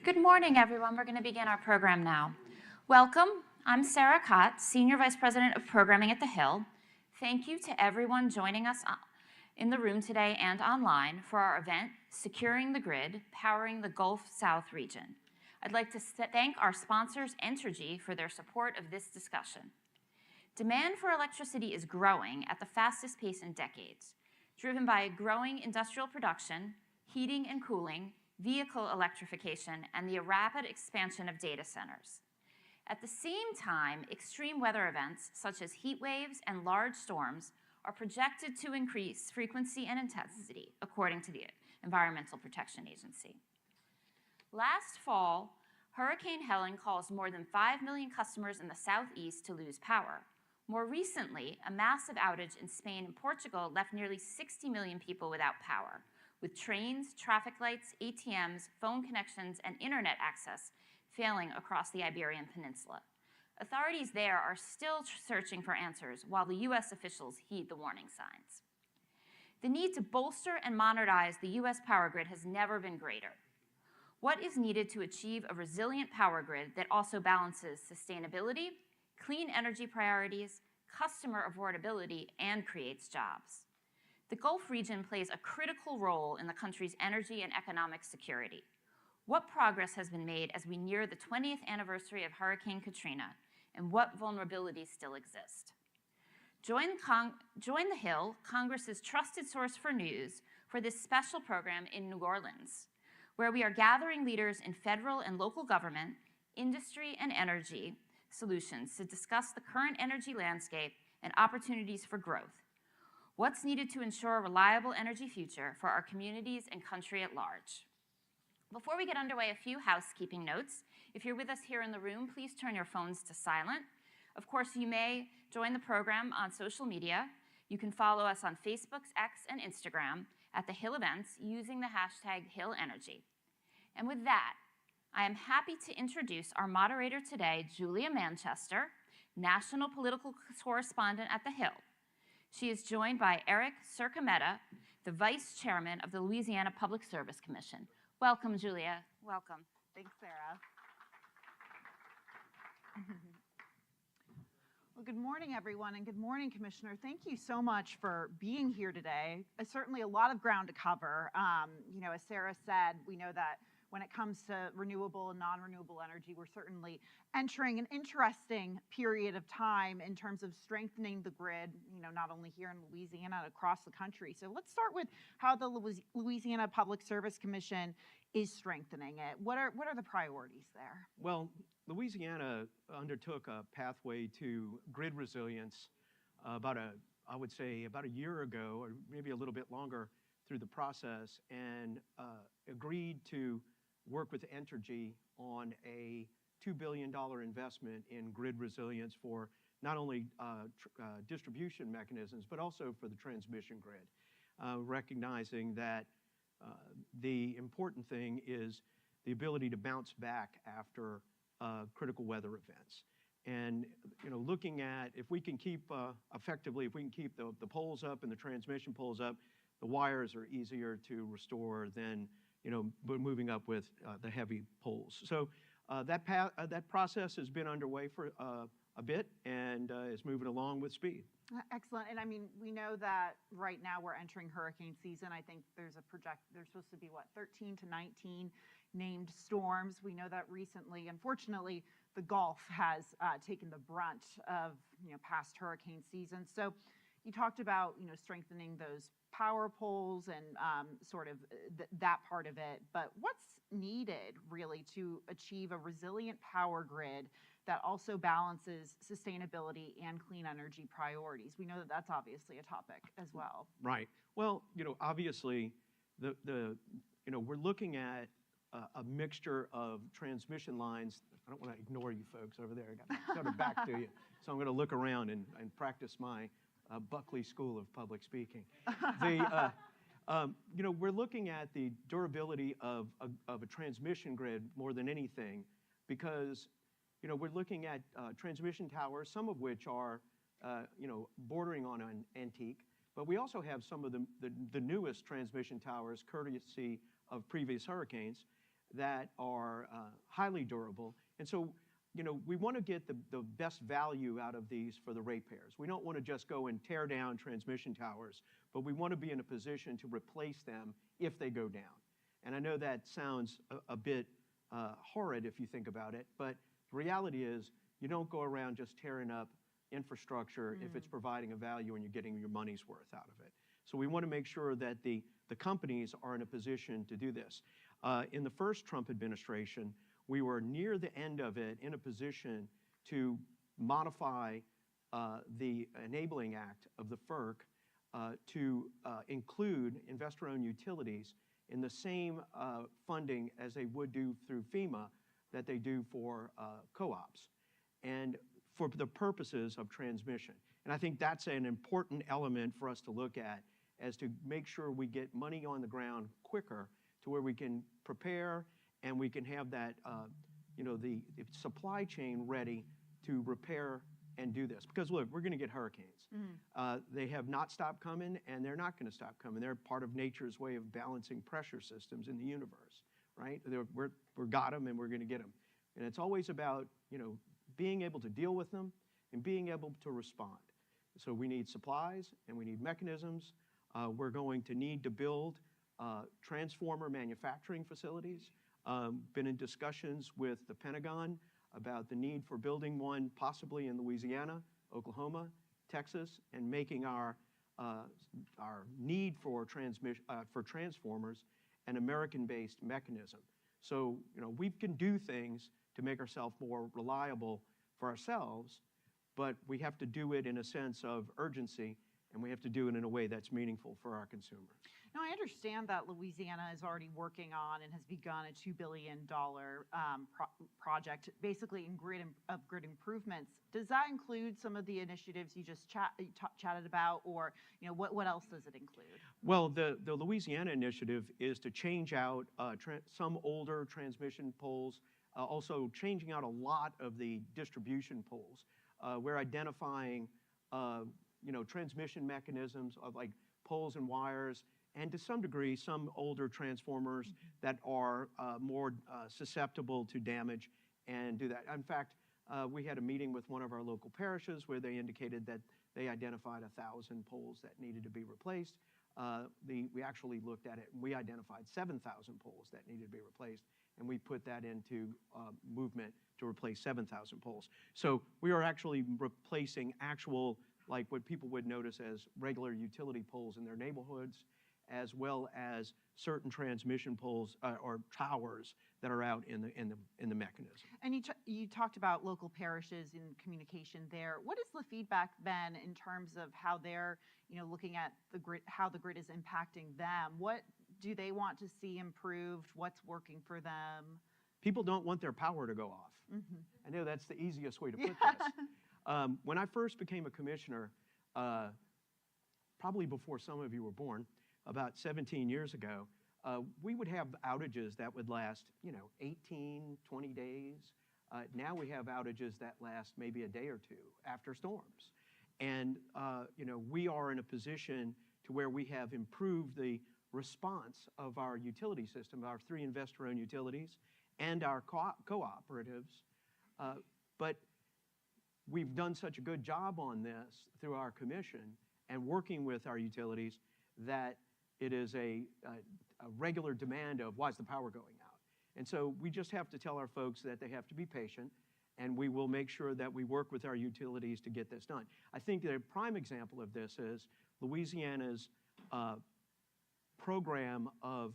Good morning, everyone. We're going to begin our program now. Welcome. I'm Sarah Cott, Senior Vice President of Programming at The Hill. Thank you to everyone joining us in the room today and online for our event, Securing the Grid, Powering the Gulf South Region. I'd like to thank our sponsors, Entergy, for their support of this discussion. Demand for electricity is growing at the fastest pace in decades, driven by growing industrial production, heating and cooling, vehicle electrification, and the rapid expansion of data centers. At the same time, extreme weather events such as heat waves and large storms are projected to increase frequency and intensity, according to the Environmental Protection Agency. Last fall, Hurricane Helene caused more than 5 million customers in the southeast to lose power. More recently, a massive outage in Spain and Portugal left nearly 60 million people without power, with trains, traffic lights, ATMs, phone connections, and internet access failing across the Iberian Peninsula. Authorities there are still searching for answers, while the U.S. officials heed the warning signs. The need to bolster and modernize the U.S. power grid has never been greater. What is needed to achieve a resilient power grid that also balances sustainability, clean energy priorities, customer affordability, and creates jobs? The Gulf region plays a critical role in the country's energy and economic security. What progress has been made as we near the 20th anniversary of Hurricane Katrina, and what vulnerabilities still exist? Join the Hill, Congress's trusted source for news, for this special program in New Orleans, where we are gathering leaders in federal and local government, industry, and energy solutions to discuss the current energy landscape and opportunities for growth. What's needed to ensure a reliable energy future for our communities and country at large? Before we get underway, a few housekeeping notes. If you're with us here in the room, please turn your phones to silent. Of course, you may join the program on social media. You can follow us on Facebook, X, and Instagram at The Hill Events using the hashtag HillEnergy. And with that, I am happy to introduce our moderator today, Julia Manchester, National Political Correspondent at The Hill. She is joined by Eric Circumetta, the Vice Chairman of the Louisiana Public Service Commission. Welcome, Julia. Welcome. Thanks, Sarah. Well, good morning, everyone, and good morning, Commissioner. Thank you so much for being here today. Certainly a lot of ground to cover. As Sarah said, we know that when it comes to renewable and non-renewable energy, we're certainly entering an interesting period of time in terms of strengthening the grid, not only here in Louisiana, across the country. So let's start with how the Louisiana Public Service Commission is strengthening it. What are the priorities there? Well, Louisiana undertook a pathway to grid resilience about a year ago, or maybe a little bit longer through the process, and agreed to work with Entergy on a $2 billion investment in grid resilience for not only distribution mechanisms, but also for the transmission grid, recognizing that the important thing is the ability to bounce back after critical weather events. And looking at if we can keep the poles up and the transmission poles up, the wires are easier to restore than moving up with the heavy poles. So that process has been underway for a bit and is moving along with speed. Excellent. And I mean, we know that right now we're entering hurricane season. I think there's supposed to be 13 to 19 named storms. We know that recently, unfortunately, the Gulf has taken the brunt of past hurricane seasons. So you talked about strengthening those power poles and sort of that part of it, but what's needed really to achieve a resilient power grid that also balances sustainability and clean energy priorities? We know that that's obviously a topic as well. Right. Well, obviously, we're looking at a mixture of transmission lines. I don't want to ignore you folks over there. I got sort of back to you, so I'm going to look around and practice my Buckley School of Public Speaking. We're looking at the durability of a transmission grid more than anything, because we're looking at transmission towers, some of which are bordering on an antique, but we also have some of the newest transmission towers, courtesy of previous hurricanes, that are highly durable. And so, we want to get the best value out of these for the ratepayers. We don't want to just go and tear down transmission towers, but we want to be in a position to replace them if they go down. And I know that sounds a bit horrid if you think about it, but the reality is you don't go around just tearing up infrastructure if it's providing a value and you're getting your money's worth out of it. So we want to make sure that the companies are in a position to do this. In the first Trump administration, we were near the end of it in a position to modify the Enabling Act of the FERC to include investor-owned utilities in the same funding as they would do through FEMA that they do for co-ops, and for the purposes of transmission. And I think that's an important element for us to look at, as to make sure we get money on the ground quicker to where we can prepare and we can have that, the supply chain ready to repair and do this. Because look, we're going to get hurricanes. They have not stopped coming, and they're not going to stop coming. They're part of nature's way of balancing pressure systems in the universe, right? We're got them, and we're going to get them. And it's always about, being able to deal with them and being able to respond. So we need supplies and we need mechanisms. We're going to need to build transformer manufacturing facilities. Been in discussions with the Pentagon about the need for building one possibly in Louisiana, Oklahoma, Texas, and making our need for transformers an American-based mechanism. So, we can do things to make ourselves more reliable for ourselves, but we have to do it in a sense of urgency, and we have to do it in a way that's meaningful for our consumer. Now, I understand that Louisiana is already working on and has begun a $2 billion project, basically in grid improvements. Does that include some of the initiatives you just chatted about, or what else does it include? Well, the Louisiana initiative is to change out some older transmission poles, also changing out a lot of the distribution poles. We're identifying transmission mechanisms of like poles and wires, and to some degree, some older transformers that are more susceptible to damage, and do that. In fact, we had a meeting with one of our local parishes where they indicated that they identified 1,000 poles that needed to be replaced. We actually looked at it, and we identified 7,000 poles that needed to be replaced, and we put that into movement to replace 7,000 poles. So we are actually replacing actual, like what people would notice as regular utility poles in their neighborhoods, as well as certain transmission poles or towers that are out in the mechanism. And you talked about local parishes and communication there. What has the feedback been in terms of how they're looking at the grid, how the grid is impacting them? What do they want to see improved? What's working for them? People don't want their power to go off. I know that's the easiest way to put this. When I first became a commissioner, probably before some of you were born, about 17 years ago, we would have outages that would last, 18, 20 days. Now we have outages that last maybe a day or two after storms. And, we are in a position to where we have improved the response of our utility system, our 3 investor-owned utilities, and our cooperatives. But we've done such a good job on this through our commission and working with our utilities that it is a regular demand of, why is the power going out? And so we just have to tell our folks that they have to be patient, and we will make sure that we work with our utilities to get this done. I think that a prime example of this is Louisiana's program of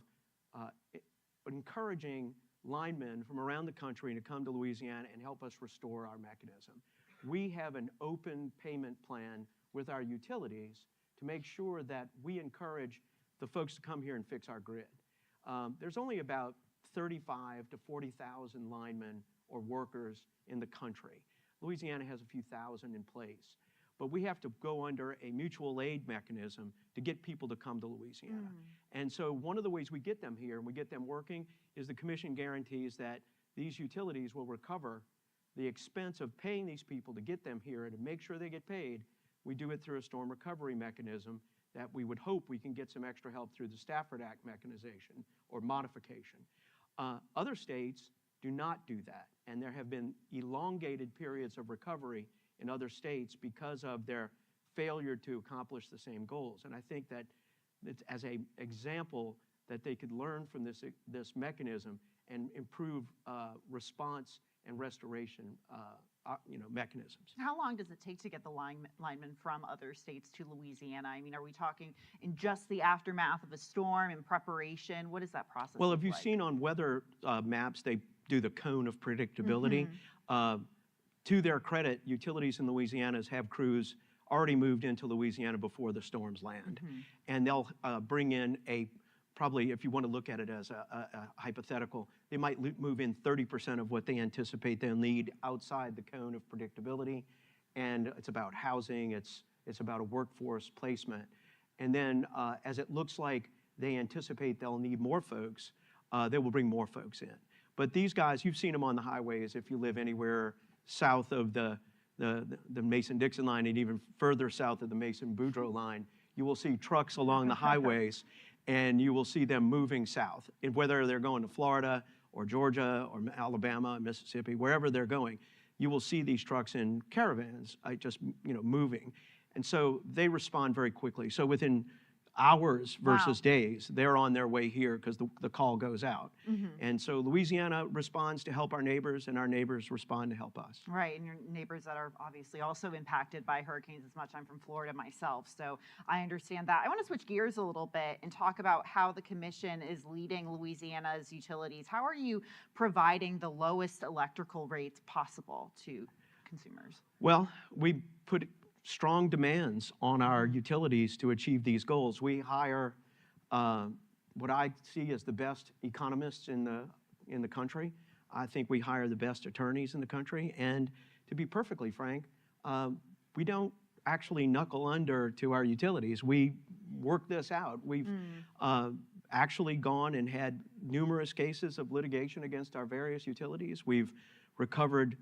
encouraging linemen from around the country to come to Louisiana and help us restore our mechanism. We have an open payment plan with our utilities to make sure that we encourage the folks to come here and fix our grid. There's only about 35 to 40,000 linemen or workers in the country. Louisiana has a few thousand in place, but we have to go under a mutual aid mechanism to get people to come to Louisiana. And so one of the ways we get them here and we get them working is the commission guarantees that these utilities will recover the expense of paying these people to get them here and to make sure they get paid. We do it through a storm recovery mechanism that we would hope we can get some extra help through the Stafford Act mechanization or modification. Other states do not do that, and there have been elongated periods of recovery in other states because of their failure to accomplish the same goals. And I think that it's as an example that they could learn from this mechanism and improve response and restoration mechanisms. How long does it take to get the linemen from other states to Louisiana? I mean, are we talking in just the aftermath of a storm, in preparation? What does that process Well, look if you've like? seen on weather maps, they do the cone of predictability. To their credit, utilities in Louisiana have crews already moved into Louisiana before the storms land. And they'll bring in probably, if you want to look at it as a hypothetical, they might move in 30% of what they anticipate they'll need outside the cone of predictability. And it's about housing, it's about a workforce placement. And then as it looks like they anticipate they'll need more folks, they will bring more folks in. But these guys, you've seen them on the highways if you live anywhere south of the Mason-Dixon line and even further south of the Mason-Boudreaux line. You will see trucks along the highways and you will see them moving south. And whether they're going to Florida or Georgia or Alabama, Mississippi, wherever they're going, you will see these trucks in caravans just moving. And so they respond very quickly. So within hours versus days, they're on their way here because the call goes out. And so Louisiana responds to help our neighbors, and our neighbors respond to help us. Right, and your neighbors that are obviously also impacted by hurricanes as much. I'm from Florida myself, so I understand that. I want to switch gears a little bit and talk about how the commission is leading Louisiana's utilities. How are you providing the lowest electrical rates possible to consumers? Well, we put strong demands on our utilities to achieve these goals. We hire what I see as the best economists in the country. I think we hire the best attorneys in the country. And to be perfectly frank, we don't actually knuckle under to our utilities. We work this out. We've actually gone and had numerous cases of litigation against our various utilities. We've recovered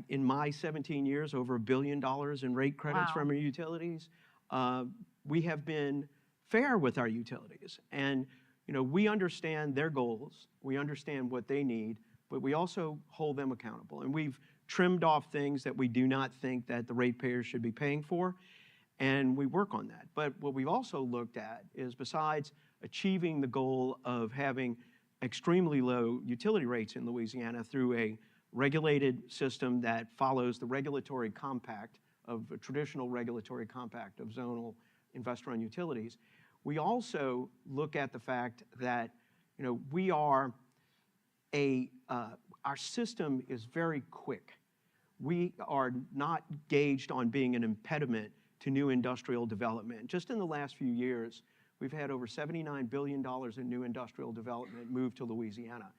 in my 17 years, over $1 billion in rate credits from our utilities. We have been fair with our utilities. And we understand their goals. We understand what they need, but we also hold them accountable. And we've trimmed off things that we do not think that the ratepayers should be paying for, and we work on that. But what we've also looked at is, besides achieving the goal of having extremely low utility rates in Louisiana through a regulated system that follows the regulatory compact of a traditional regulatory compact of zonal investor-owned utilities, we also look at the fact that we are our system is very quick. We are not gauged on being an impediment to new industrial development. Just in the last few years, we've had over $79 billion in new industrial development move to Louisiana.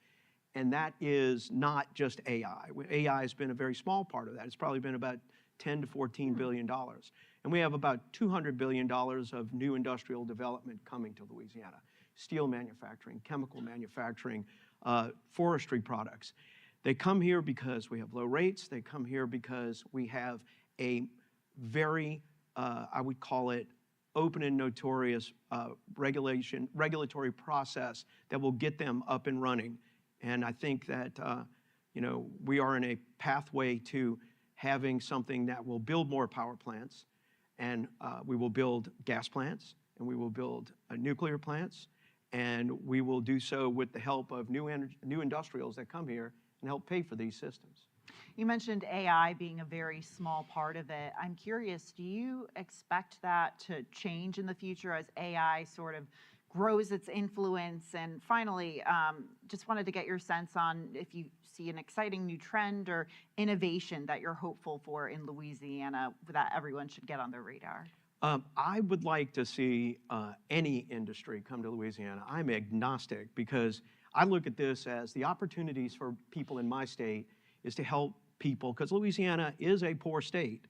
And that is not just AI. AI has been a very small part of that. It's probably been about $10 to $14 billion. And we have about $200 billion of new industrial development coming to Louisiana. Steel manufacturing, chemical manufacturing, forestry products. They come here because we have low rates. They come here because we have a very, I would call it, open and notorious regulatory process that will get them up and running. And I think that, we are in a pathway to having something that will build more power plants, and we will build gas plants, and we will build nuclear plants, and we will do so with the help of new industrials that come here and help pay for these systems. You mentioned AI being a very small part of it. I'm curious, do you expect that to change in the future as AI sort of grows its influence? And finally, just wanted to get your sense on if you see an exciting new trend or innovation that you're hopeful for in Louisiana that everyone should get on their radar. I would like to see any industry come to Louisiana. I'm agnostic because I look at this as the opportunities for people in my state is to help people, because Louisiana is a poor state.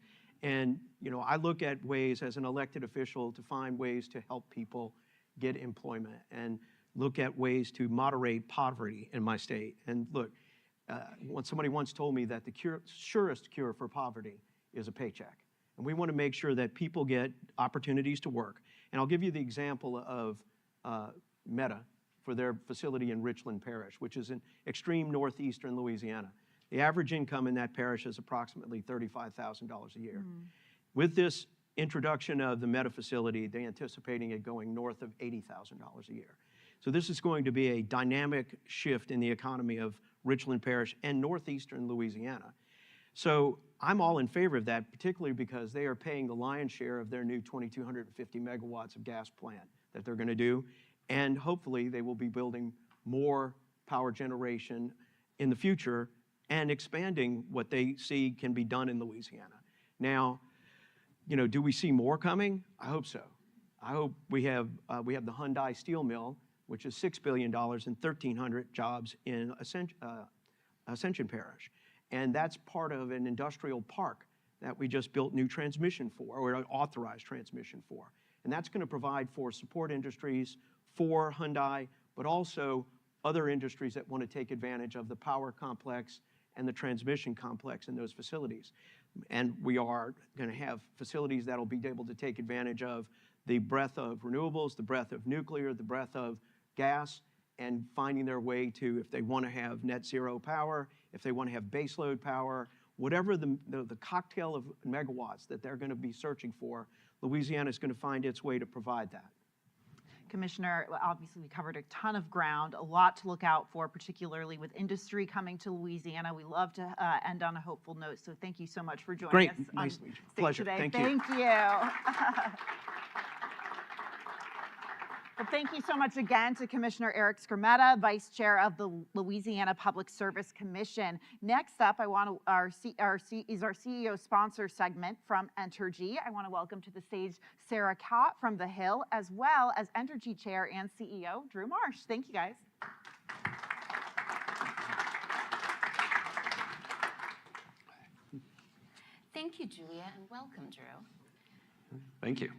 And I look at ways as an elected official to find ways to help people get employment and look at ways to moderate poverty in my state. And look, somebody once told me that the surest cure for poverty is a paycheck. And we want to make sure that people get opportunities to work. And I'll give you the example of Meta for their facility in Richland Parish, which is in extreme northeastern Louisiana. The average income in that parish is approximately $35,000 a year. With this introduction of the Meta facility, they're anticipating it going north of $80,000 a year. So this is going to be a dynamic shift in the economy of Richland Parish and northeastern Louisiana. So I'm all in favor of that, particularly because they are paying the lion's share of their new 2,250 megawatts of gas plant that they're going to do. And hopefully they will be building more power generation in the future and expanding what they see can be done in Louisiana. Now, you know, do we see more coming? I hope so. I hope we have the Hyundai steel mill, which is $6 billion and 1,300 jobs in Ascension Parish. And that's part of an industrial park that we just built new transmission for, or authorized transmission for. And that's going to provide for support industries for Hyundai, but also other industries that want to take advantage of the power complex and the transmission complex in those facilities. And we are going to have facilities that will be able to take advantage of the breadth of renewables, the breadth of nuclear, the breadth of gas, and finding their way to, if they want to have net zero power, if they want to have baseload power, whatever the cocktail of megawatts that they're going to be searching for, Louisiana is going to find its way to provide that. Commissioner, obviously we covered a ton of ground, a lot to look out for, particularly with industry coming to Louisiana. We love to end on a hopeful note, so thank you so much for joining us. Great, nice to meet you. Stage Pleasure, today. thank you. Thank you. Well, thank you so much again to Commissioner Eric Skrmetta, Vice Chair of the Louisiana Public Service Commission. Next up, our CEO sponsor segment from Entergy. I want to welcome to the stage Sarah Cott from The Hill, as well as Entergy Chair and CEO Drew Marsh. Thank you, guys. Thank you, Julia, and welcome, Drew. Thank you.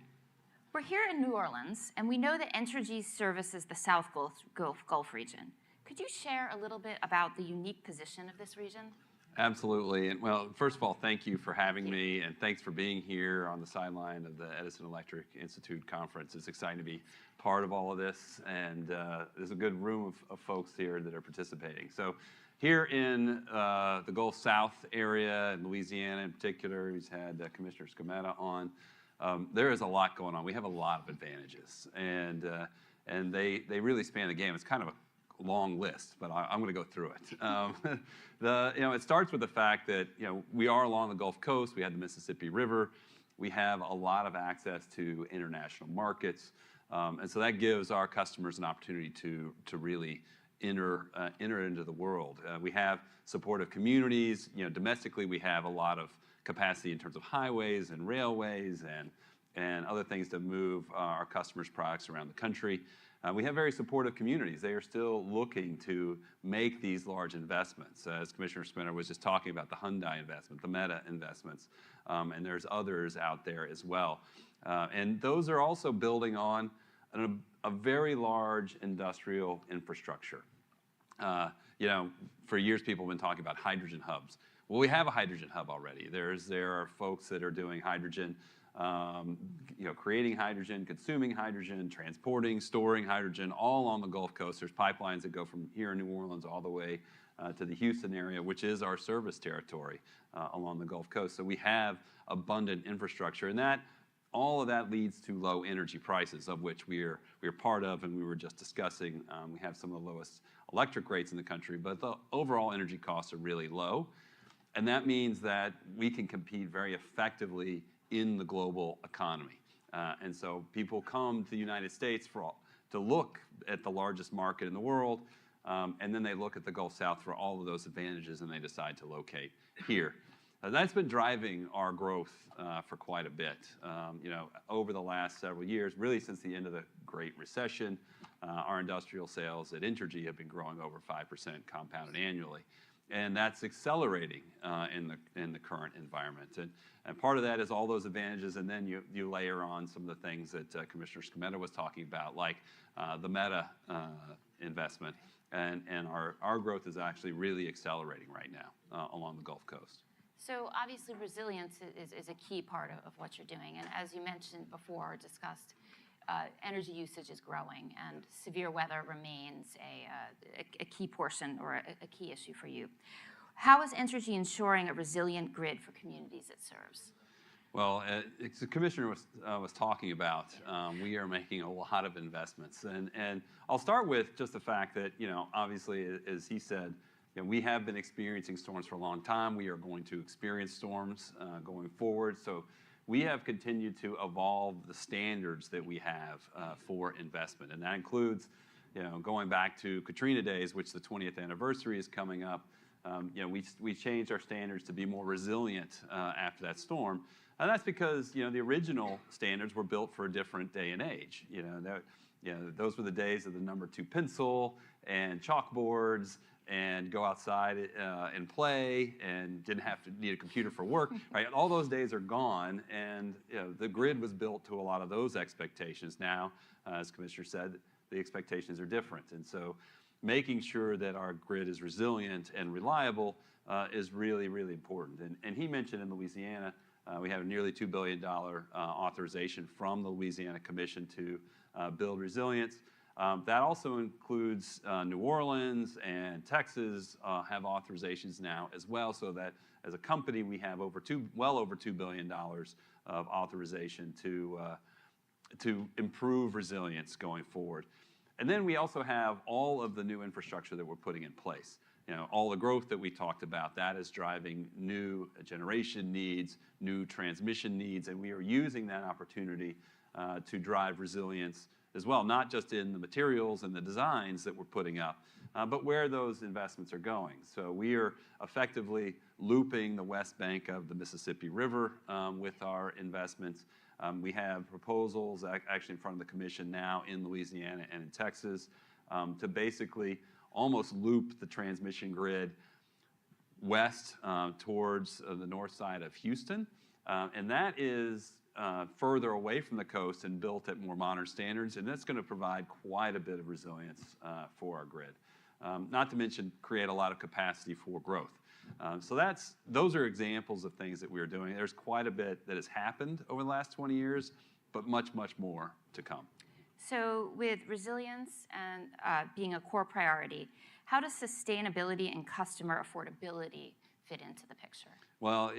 We're here in New Orleans, and we know that Entergy services the South Gulf region. Could you share a little bit about the unique position of this region? Absolutely. And well, first of all, thank you for having me, and thanks for being here on the sideline of the Edison Electric Institute conference. It's exciting to be part of all of this, and there's a good room of folks here that are participating. So here in the Gulf South area, in Louisiana in particular, he's had Commissioner Skrmetta on. There is a lot going on. We have a lot of advantages, and they really span the game. It's kind of a long list, but I'm going to go through it. It starts with the fact that we are along the Gulf Coast. We have the Mississippi River. We have a lot of access to international markets, and so that gives our customers an opportunity to really enter into the world. We have supportive communities. Domestically, we have a lot of capacity in terms of highways and railways and other things to move our customers' products around the country. We have very supportive communities. They are still looking to make these large investments. As Commissioner Skrmetta was just talking about, the Hyundai investment, the Meta investments, and there's others out there as well. And those are also building on a very large industrial infrastructure. For years people have been talking about hydrogen hubs. Well, we have a hydrogen hub already. There are folks that are doing hydrogen, creating hydrogen, consuming hydrogen, transporting, storing hydrogen, all on the Gulf Coast. There's pipelines that go from here in New Orleans all the way to the Houston area, which is our service territory along the Gulf Coast. So we have abundant infrastructure, and all of that leads to low energy prices, of which we're part of, and we were just discussing. We have some of the lowest electric rates in the country, but the overall energy costs are really low. And that means that we can compete very effectively in the global economy. And so people come to the United States to look at the largest market in the world, and then they look at the Gulf South for all of those advantages, and they decide to locate here. That's been driving our growth for quite a bit. Over the last several years, really since the end of the Great Recession, our industrial sales at Entergy have been growing over 5% compounded annually. And that's accelerating in the current environment. And part of that is all those advantages, and then you layer on some of the things that Commissioner Skrmetta was talking about, like the Meta investment. And our growth is actually really accelerating right now along the Gulf Coast. So obviously resilience is a key part of what you're doing. And as you mentioned before, discussed, energy usage is growing and severe weather remains a key portion or a key issue for you. How is Entergy ensuring a resilient grid for communities it serves? Well, as the commissioner was talking about, we are making a lot of investments, and I'll start with just the fact that, obviously, as he said, we have been experiencing storms for a long time. We are going to experience storms going forward. So we have continued to evolve the standards that we have for investment, and that includes, going back to Katrina days, which the 20th anniversary is coming up. We changed our standards to be more resilient after that storm. And that's because, the original standards were built for a different day and age. Those were the days of the number 2 pencil and chalkboards and go outside and play and didn't have to need a computer for work, right? All those days are gone, and the grid was built to a lot of those expectations. Now, as Commissioner said, the expectations are different. And so making sure that our grid is resilient and reliable is really, really important. And he mentioned in Louisiana, we have a nearly $2 billion authorization from the Louisiana Commission to build resilience. That also includes New Orleans and Texas have authorizations now as well, so that as a company we have well over $2 billion of authorization to improve resilience going forward. And then we also have all of the new infrastructure that we're putting in place. All the growth that we talked about, that is driving new generation needs, new transmission needs, and we are using that opportunity to drive resilience as well, not just in the materials and the designs that we're putting up, but where those investments are going. So we are effectively looping the west bank of the Mississippi River with our investments. We have proposals actually in front of the Commission now in Louisiana and in Texas to basically almost loop the transmission grid west towards the north side of Houston. And that is further away from the coast and built at more modern standards, and that's going to provide quite a bit of resilience for our grid. Not to mention create a lot of capacity for growth. So those are examples of things that we're doing. There's quite a bit that has happened over the last 20 years, but much, much more to come. So with resilience and being a core priority, how does sustainability and customer affordability fit into the picture? Well,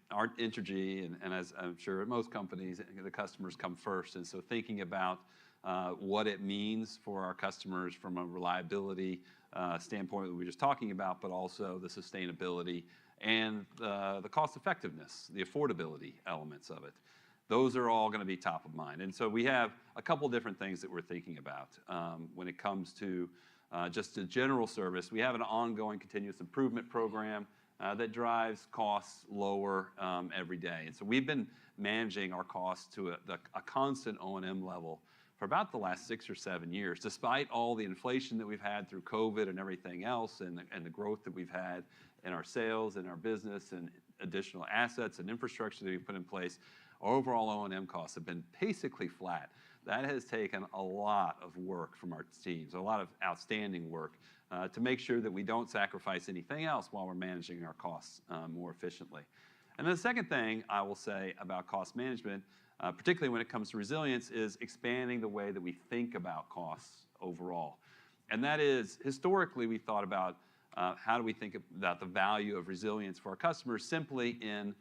our Entergy, and as I'm sure at most companies, the customers come first. And so thinking about what it means for our customers from a reliability standpoint that we were just talking about, but also the sustainability and the cost effectiveness, the affordability elements of it. Those are all going to be top of mind. And so we have a couple different things that we're thinking about when it comes to just a general service. We have an ongoing continuous improvement program that drives costs lower every day. And so we've been managing our costs to a constant O&M level for about the last 6 or 7 years, despite all the inflation that we've had through COVID and everything else, and the growth that we've had in our sales and our business and additional assets and infrastructure that we've put in place. Our overall O&M costs have been basically flat. That has taken a lot of work from our teams, a lot of outstanding work to make sure that we don't sacrifice anything else while we're managing our costs more efficiently. And then the second thing I will say about cost management, particularly when it comes to resilience, is expanding the way that we think about costs overall. And that is, historically, we thought about how do we think about the value of resilience for our customers simply in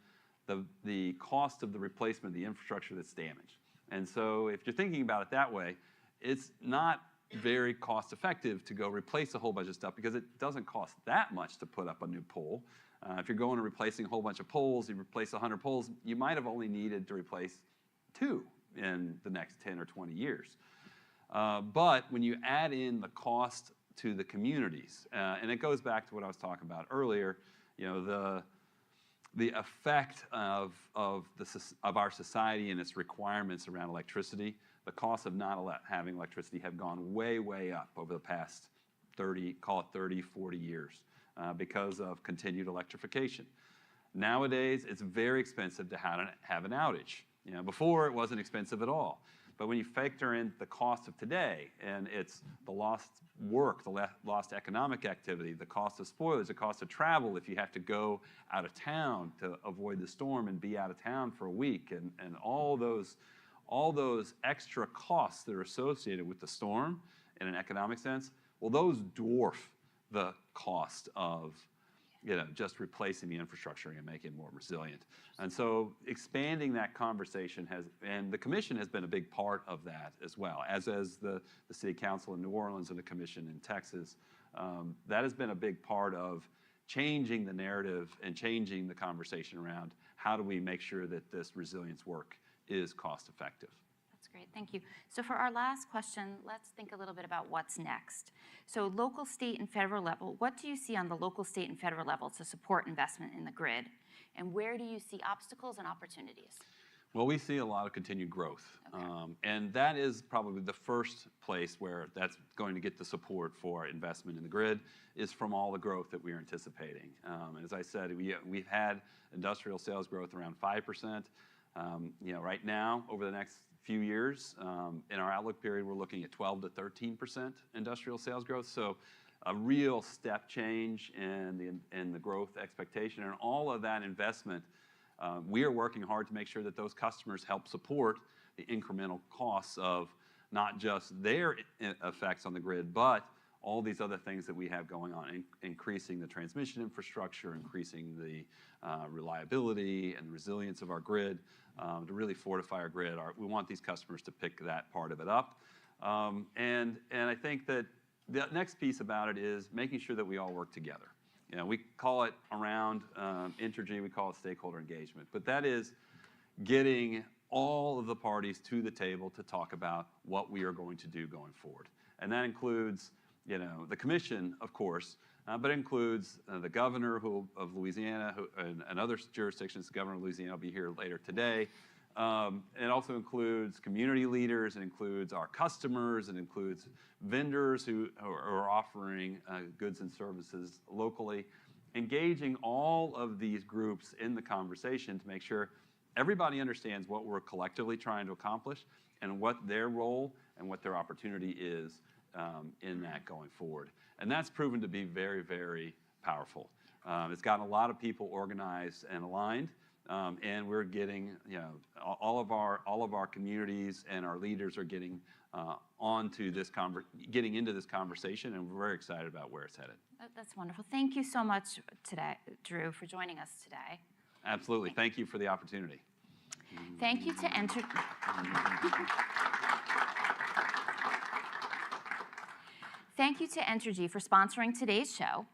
the cost of the replacement of the infrastructure that's damaged. And so if you're thinking about it that way, it's not very cost effective to go replace a whole bunch of stuff because it doesn't cost that much to put up a new pole. If you're going and replacing a whole bunch of poles, you replace 100 poles, you might have only needed to replace 2 in the next 10 or 20 years. But when you add in the cost to the communities, and it goes back to what I was talking about earlier, the effect of our society and its requirements around electricity, the cost of not having electricity have gone way, way up over the past 30, 40 years because of continued electrification. Nowadays, it's very expensive to have an outage. Before it wasn't expensive at all. But when you factor in the cost of today, and it's the lost work, the lost economic activity, the cost of spoilers, the cost of travel if you have to go out of town to avoid the storm and be out of town for a week, and all those all those extra costs that are associated with the storm in an economic sense, well, those dwarf the cost of just replacing the infrastructure and making it more resilient. And so expanding that conversation and the commission has been a big part of that as well, as the city council in New Orleans and the commission in Texas. That has been a big part of changing the narrative and changing the conversation around how do we make sure that this resilience work is cost effective. That's great, thank you. So for our last question, let's think a little bit about what's next. So local, state, and federal level, what do you see on the local, state, and federal level to support investment in the grid? And where do you see obstacles and opportunities? Well, we see a lot of continued growth. Okay. And that is probably the first place where that's going to get the support for investment in the grid is from all the growth that we are anticipating. As I said, we've had industrial sales growth around 5%. Right now, over the next few years, in our outlook period, we're looking at 12 to 13% industrial sales growth. So a real step change in the growth expectation, and all of that investment. We are working hard to make sure that those customers help support the incremental costs of not just their effects on the grid, but all these other things that we have going on, increasing the transmission infrastructure, increasing the reliability and resilience of our grid to really fortify our grid. We want these customers to pick that part of it up. And I think that the next piece about it is making sure that we all work together. We call it around Entergy, we call it stakeholder engagement, but that is getting all of the parties to the table to talk about what we are going to do going forward. And that includes, the commission, of course, but it includes the governor of Louisiana and other jurisdictions. The governor of Louisiana will be here later today. It also includes community leaders, it includes our customers, it includes vendors who are offering goods and services locally. Engaging all of these groups in the conversation to make sure everybody understands what we're collectively trying to accomplish and what their role and what their opportunity is in that going forward. And that's proven to be very, very powerful. It's gotten a lot of people organized and aligned. And we're getting, all of our communities and our leaders are getting getting into this conversation, and we're very excited about where it's headed. That's wonderful. Thank you so much today, Drew, for joining us today. Absolutely. Thank you for the opportunity. Thank you to Thank you to Entergy for sponsoring today's show.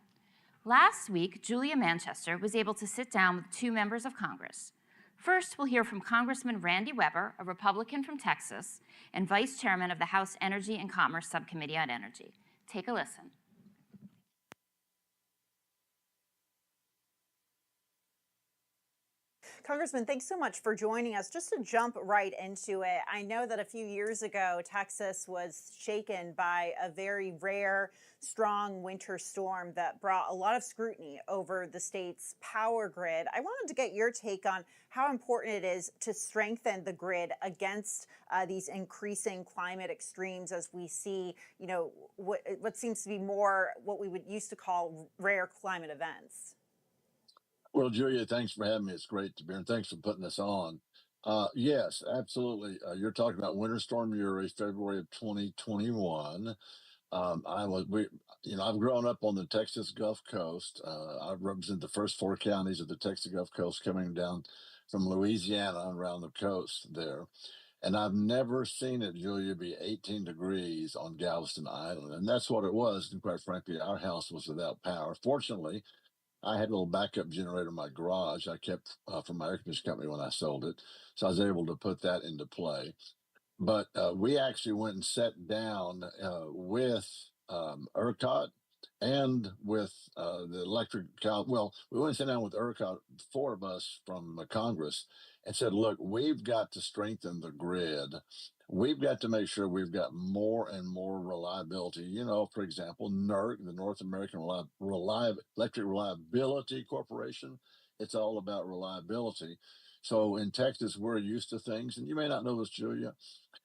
Last week, Julia Manchester was able to sit down with two members of Congress. First, we'll hear from Congressman Randy Weber, a Republican from Texas, and Vice Chairman of the House Energy and Commerce Subcommittee on Energy. Take a listen. Congressman, thanks so much for joining us. Just to jump right into it, I know that a few years ago, Texas was shaken by a very rare, strong winter storm that brought a lot of scrutiny over the state's power grid. I wanted to get your take on how important it is to strengthen the grid against these increasing climate extremes as we see, what seems to be more what we would used to call rare climate events. Well, Julia, thanks for having me. It's great to be here, and thanks for putting this on. Yes, absolutely. You're talking about Winter Storm Uri, February of 2021. I've grown up on the Texas Gulf Coast. I represent the first four counties of the Texas Gulf Coast coming down from Louisiana around the coast there. And I've never seen it, Julia, be 18 degrees on Galveston Island. And that's what it was. And quite frankly, our house was without power. Fortunately, I had a little backup generator in my garage I kept from my air conditioning company when I sold it. So I was able to put that into play. But we actually went and sat down with ERCOT and with the electric, well, we went and sat down with ERCOT, four of us from Congress, and said, look, we've got to strengthen the grid. We've got to make sure we've got more and more reliability. For example, NERC, the North American Electric Reliability Corporation, it's all about reliability. So in Texas, we're used to things, and you may not know this, Julia,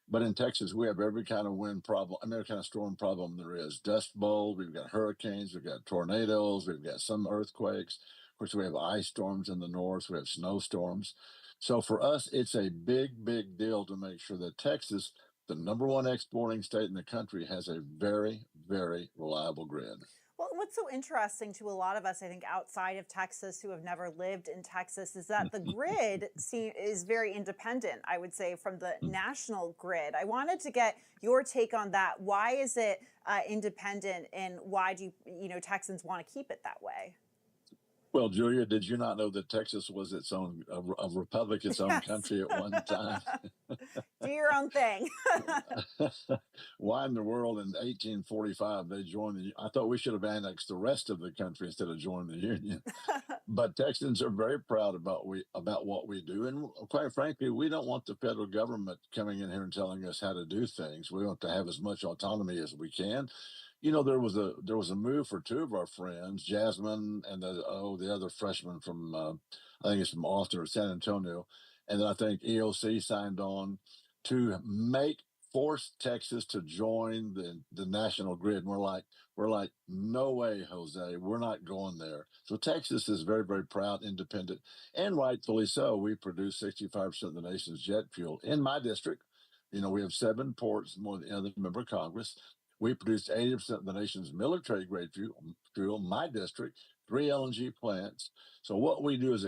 but in Texas, we have every kind of wind problem, every kind of storm problem there is. Dust bowl, we've got hurricanes, we've got tornadoes, we've got some earthquakes. Of course, we have ice storms in the north, we have snowstorms. So for us, it's a big, big deal to make sure that Texas, the number one exporting state in the country, has a very, very reliable grid. Well, what's so interesting to a lot of us, I think, outside of Texas who have never lived in Texas, is that the grid is very independent, I would say, from the national grid. I wanted to get your take on that. Why is it independent, and why do Texans want to keep it that way? Well, Julia, did you not know that Texas was its own a republic, its own Yes. country at one time? Do your own thing. Why in the world in 1845 they joined the? I thought we should have annexed the rest of the country instead of joining the Union. But Texans are very proud about what we do, and quite frankly, we don't want the federal government coming in here and telling us how to do things. We want to have as much autonomy as we can. There was a move for two of our friends, Jasmine and the other freshman from I think it's from Austin or San Antonio, and then I think EOC signed on to force Texas to join the national grid. And we're like, no way, Jose, we're not going there. So Texas is very, very proud, independent, and rightfully so. We produce 65% of the nation's jet fuel in my district. We have 7 ports, more than any other member of Congress. We produce 80% of the nation's military grade fuel, my district, 3 LNG plants. So what we do is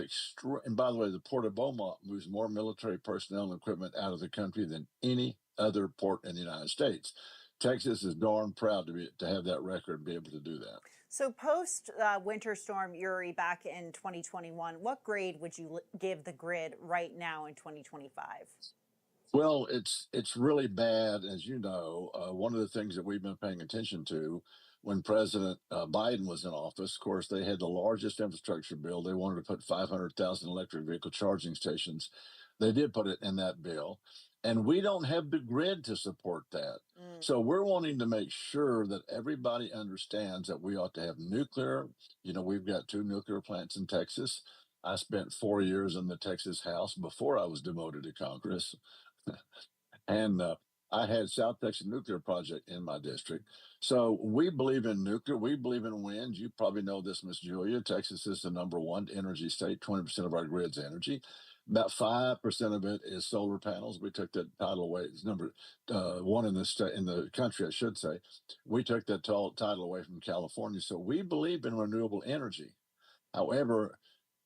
and by the way, the Port of Beaumont moves more military personnel and equipment out of the country than any other port in the United States. Texas is darn proud to have that record and be able to do that. So post Winter Storm Uri back in 2021, what grade would you give the grid right now in 2025? Well, it's really bad, as you know. One of the things that we've been paying attention to when President Biden was in office, of course, they had the largest infrastructure bill. They wanted to put 500,000 electric vehicle charging stations. They did put it in that bill, and we don't have the grid to support that. So we're wanting to make sure that everybody understands that we ought to have nuclear. We've got 2 nuclear plants in Texas. I spent 4 years in the Texas House before I was demoted to Congress. And I had South Texas Nuclear Project in my district. So we believe in nuclear. We believe in wind. You probably know this, Miss Julia. Texas is the number 1 energy state. 20% of our grid's energy. About 5% of it is solar panels. We took that title away. It's number 1 in the state, in the country, I should say. We took that title away from California. So we believe in renewable energy. However,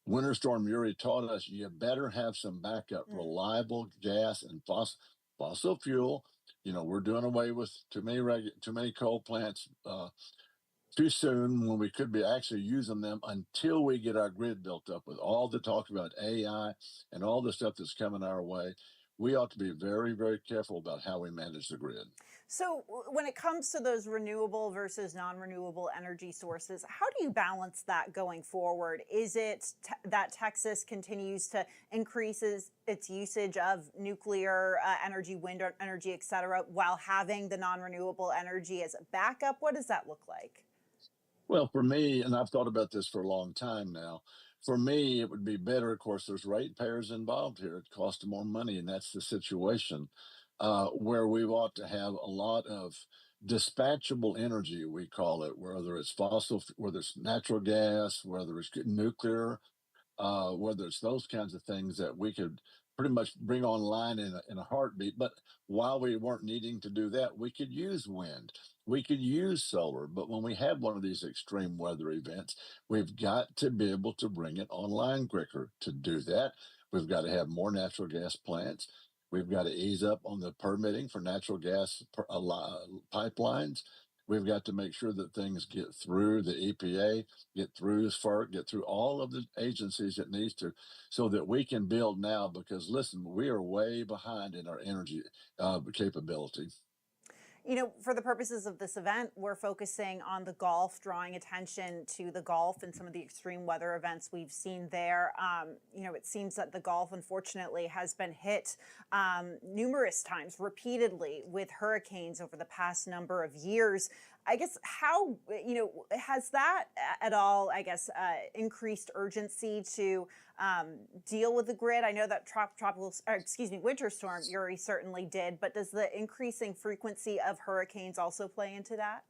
Winter Storm Uri taught us you better have some backup, reliable gas and fossil fuel. We're doing away with too many coal plants too soon when we could be actually using them until we get our grid built up. With all the talk about AI and all the stuff that's coming our way, we ought to be very, very careful about how we manage the grid. So when it comes to those renewable versus non-renewable energy sources, how do you balance that going forward? Is it that Texas continues to increase its usage of nuclear energy, wind energy, et cetera, while having the non-renewable energy as a backup? What does that look like? Well, for me, and I've thought about this for a long time now, for me, it would be better. Of course, there's ratepayers involved here. It costs more money, and that's the situation where we ought to have a lot of dispatchable energy, we call it, whether it's whether it's natural gas, whether it's nuclear, whether it's those kinds of things that we could pretty much bring online in a heartbeat. But while we weren't needing to do that, we could use wind, we could use solar. But when we have one of these extreme weather events, we've got to be able to bring it online quicker. To do that, we've got to have more natural gas plants. We've got to ease up on the permitting for natural gas pipelines. We've got to make sure that things get through the EPA, get through FERC, get through all of the agencies it needs to, so that we can build now. Because listen, we are way behind in our energy capability. For the purposes of this event, we're focusing on the Gulf, drawing attention to the Gulf and some of the extreme weather events we've seen there. It seems that the Gulf, unfortunately, has been hit numerous times, repeatedly, with hurricanes over the past number of years. I guess how, has that at all, increased urgency to deal with the grid? I know that Winter Storm Uri certainly did, but does the increasing frequency of hurricanes also play into that?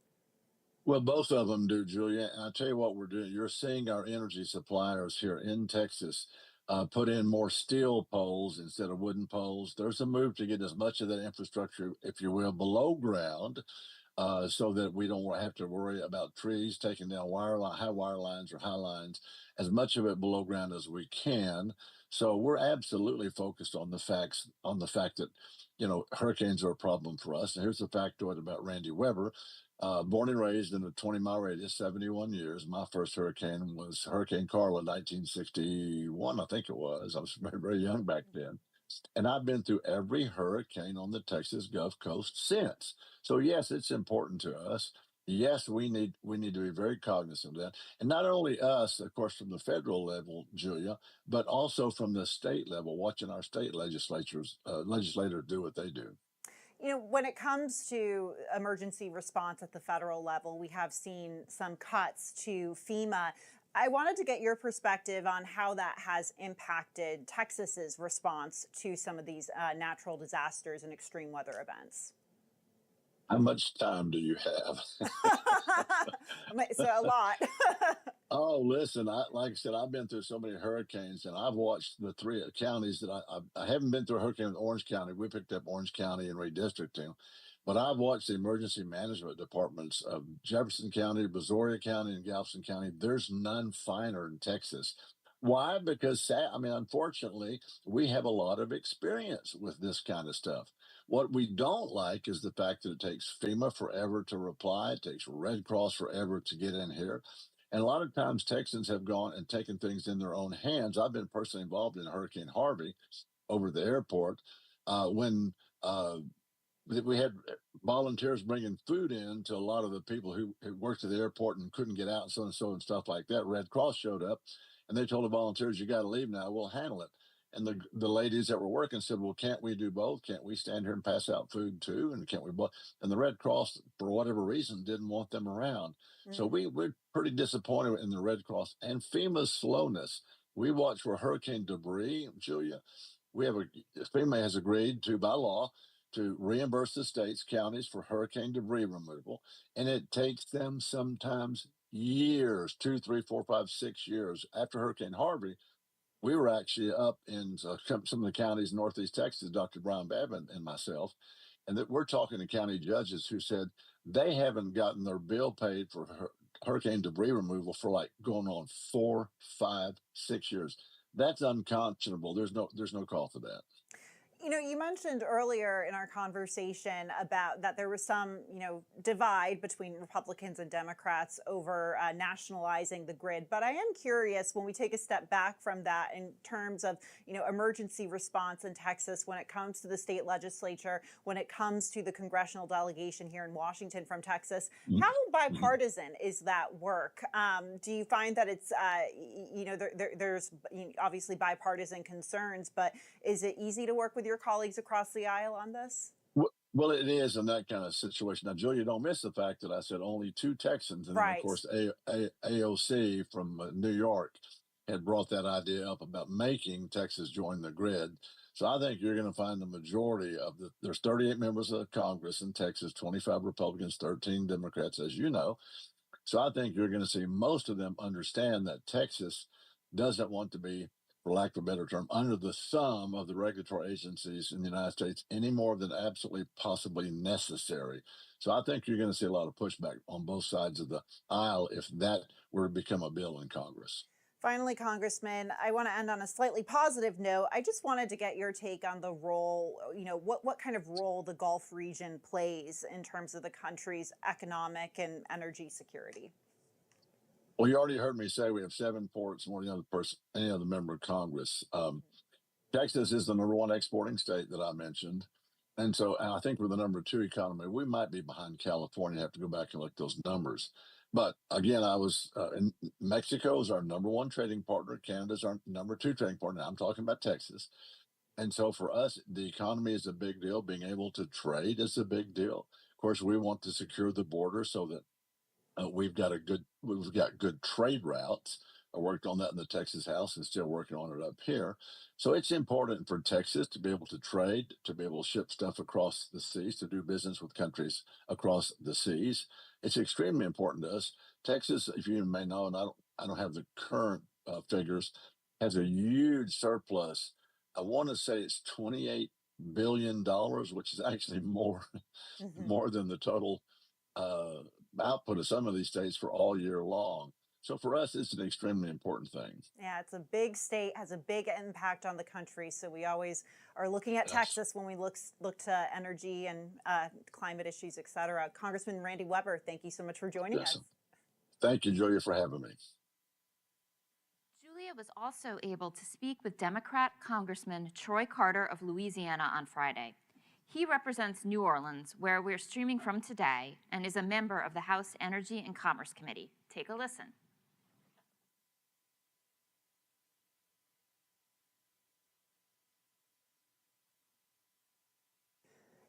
Well, both of them do, Julia. And I tell you what we're doing. You're seeing our energy suppliers here in Texas put in more steel poles instead of wooden poles. There's a move to get as much of that infrastructure, if you will, below ground, so that we don't have to worry about trees taking down high wire lines or high lines, as much of it below ground as we can. So we're absolutely focused on the fact that, hurricanes are a problem for us. And here's the factoid about Randy Weber. Born and raised in a 20-mile radius, 71 years. My first hurricane was Hurricane Carla, 1961, I think it was. I was very, very young back then. And I've been through every hurricane on the Texas Gulf Coast since. So yes, it's important to us. Yes, we need to be very cognizant of that. And not only us, of course, from the federal level, Julia, but also from the state level, watching our state legislators do what they do. When it comes to emergency response at the federal level, we have seen some cuts to FEMA. I wanted to get your perspective on how that has impacted Texas's response to some of these natural disasters and extreme weather events. How much time do you have? So a lot. Oh, listen, like I said, I've been through so many hurricanes, and I've watched the three counties that I haven't been through a hurricane in Orange County. We picked up Orange County and redistricting, but I've watched the emergency management departments of Jefferson County, Brazoria County, and Galveston County. There's none finer in Texas. Why? Because, unfortunately, we have a lot of experience with this kind of stuff. What we don't like is the fact that it takes FEMA forever to reply. It takes Red Cross forever to get in here. And a lot of times Texans have gone and taken things in their own hands. I've been personally involved in Hurricane Harvey over the airport when we had volunteers bringing food in to a lot of the people who worked at the airport and couldn't get out and so and so and stuff like that. Red Cross showed up and they told the volunteers, "You got to leave now. We'll handle it." And the ladies that were working said, "Well, can't we do both? Can't we stand here and pass out food too? And can't we both?" And the Red Cross, for whatever reason, didn't want them around. So Mm. we're pretty disappointed in the Red Cross and FEMA's slowness. We watch for hurricane debris, Julia. FEMA has agreed to, by law, to reimburse the states, counties for hurricane debris removal, and it takes them sometimes years, 2, 3, 4, 5, 6 years. After Hurricane Harvey, we were actually up in some of the counties in Northeast Texas, Dr. Brian Babin and myself, and that we're talking to county judges who said they haven't gotten their bill paid for hurricane debris removal for like going on 4, 5, 6 years. That's unconscionable. There's no call for that. You mentioned earlier in our conversation about that there was some, divide between Republicans and Democrats over nationalizing the grid. But I am curious when we take a step back from that in terms of, emergency response in Texas, when it comes to the state legislature, when it comes to the congressional delegation here in Washington from Texas, how bipartisan is that work? Do you find that it's, there's obviously bipartisan concerns, but is it easy to work with your colleagues across the aisle on this? Well, it is in that kind of situation. Now, Julia, don't miss the fact that I said only two Texans, and then of Right. course AOC from New York had brought that idea up about making Texas join the grid. So I think you're going to find the majority of there's 38 members of Congress in Texas, 25 Republicans, 13 Democrats, as you know. So I think you're going to see most of them understand that Texas doesn't want to be, for lack of a better term, under the thumb of the regulatory agencies in the United States any more than absolutely possibly necessary. So I think you're going to see a lot of pushback on both sides of the aisle if that were to become a bill in Congress. Finally, Congressman, I want to end on a slightly positive note. I just wanted to get your take on the role, what kind of role the Gulf region plays in terms of the country's economic and energy security. Well, you already heard me say we have 7 ports more than any other member of Congress. Texas is the number 1 exporting state that I mentioned. And I think we're the number 2 economy. We might be behind California. Have to go back and look at those numbers. But again, I was in Mexico is our number 1 trading partner. Canada's our number 2 trading partner. I'm talking about Texas. And so for us, the economy is a big deal. Being able to trade is a big deal. Of course, we want to secure the border so that we've got good trade routes. I worked on that in the Texas House and still working on it up here. So it's important for Texas to be able to trade, to be able to ship stuff across the seas, to do business with countries across the seas. it's extremely important to us. Texas, if you may know, and I don't have the current figures, has a huge surplus. I want to say it's $28 billion, which is actually more Mhm. more than the total uh, output of some of these states for all year long. So for us, it's an extremely important thing. Yeah, it's a big state, has a big impact on the country. So we always are looking at Yes. Texas when we look to energy and climate issues, et cetera. Congressman Randy Weber, thank you so much for joining Yes. us. Thank you, Julia, for having me. Julia was also able to speak with Democrat Congressman Troy Carter of Louisiana on Friday. He represents New Orleans, where we're streaming from today, and is a member of the House Energy and Commerce Committee. Take a listen.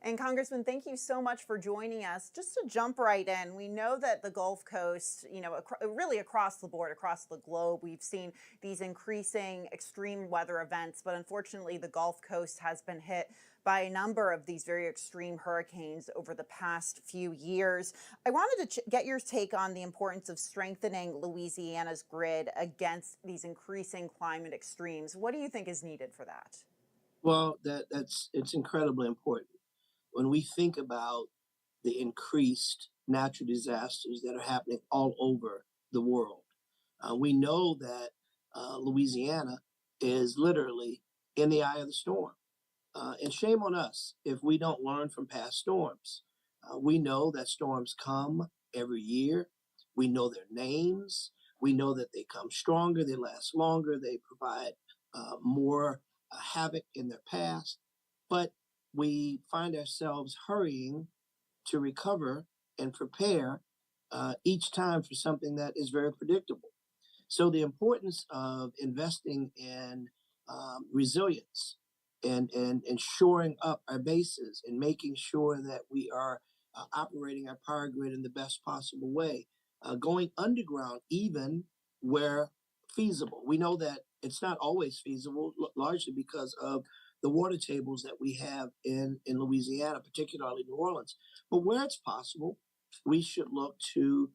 And Congressman, thank you so much for joining us. Just to jump right in, we know that the Gulf Coast, really across the board, across the globe, we've seen these increasing extreme weather events, but unfortunately the Gulf Coast has been hit by a number of these very extreme hurricanes over the past few years. I wanted to get your take on the importance of strengthening Louisiana's grid against these increasing climate extremes. What do you think is needed for that? Well, it's incredibly important when we think about the increased natural disasters that are happening all over the world. We know that Louisiana is literally in the eye of the storm. And shame on us if we don't learn from past storms. We know that storms come every year. We know their names. We know that they come stronger, they last longer, they provide more havoc in their past. But we find ourselves hurrying to recover and prepare each time for something that is very predictable. So the importance of investing in resilience and shoring up our bases and making sure that we are operating our power grid in the best possible way, going underground even where feasible. We know that it's not always feasible, largely because of the water tables that we have in Louisiana, particularly New Orleans. But where it's possible, we should look to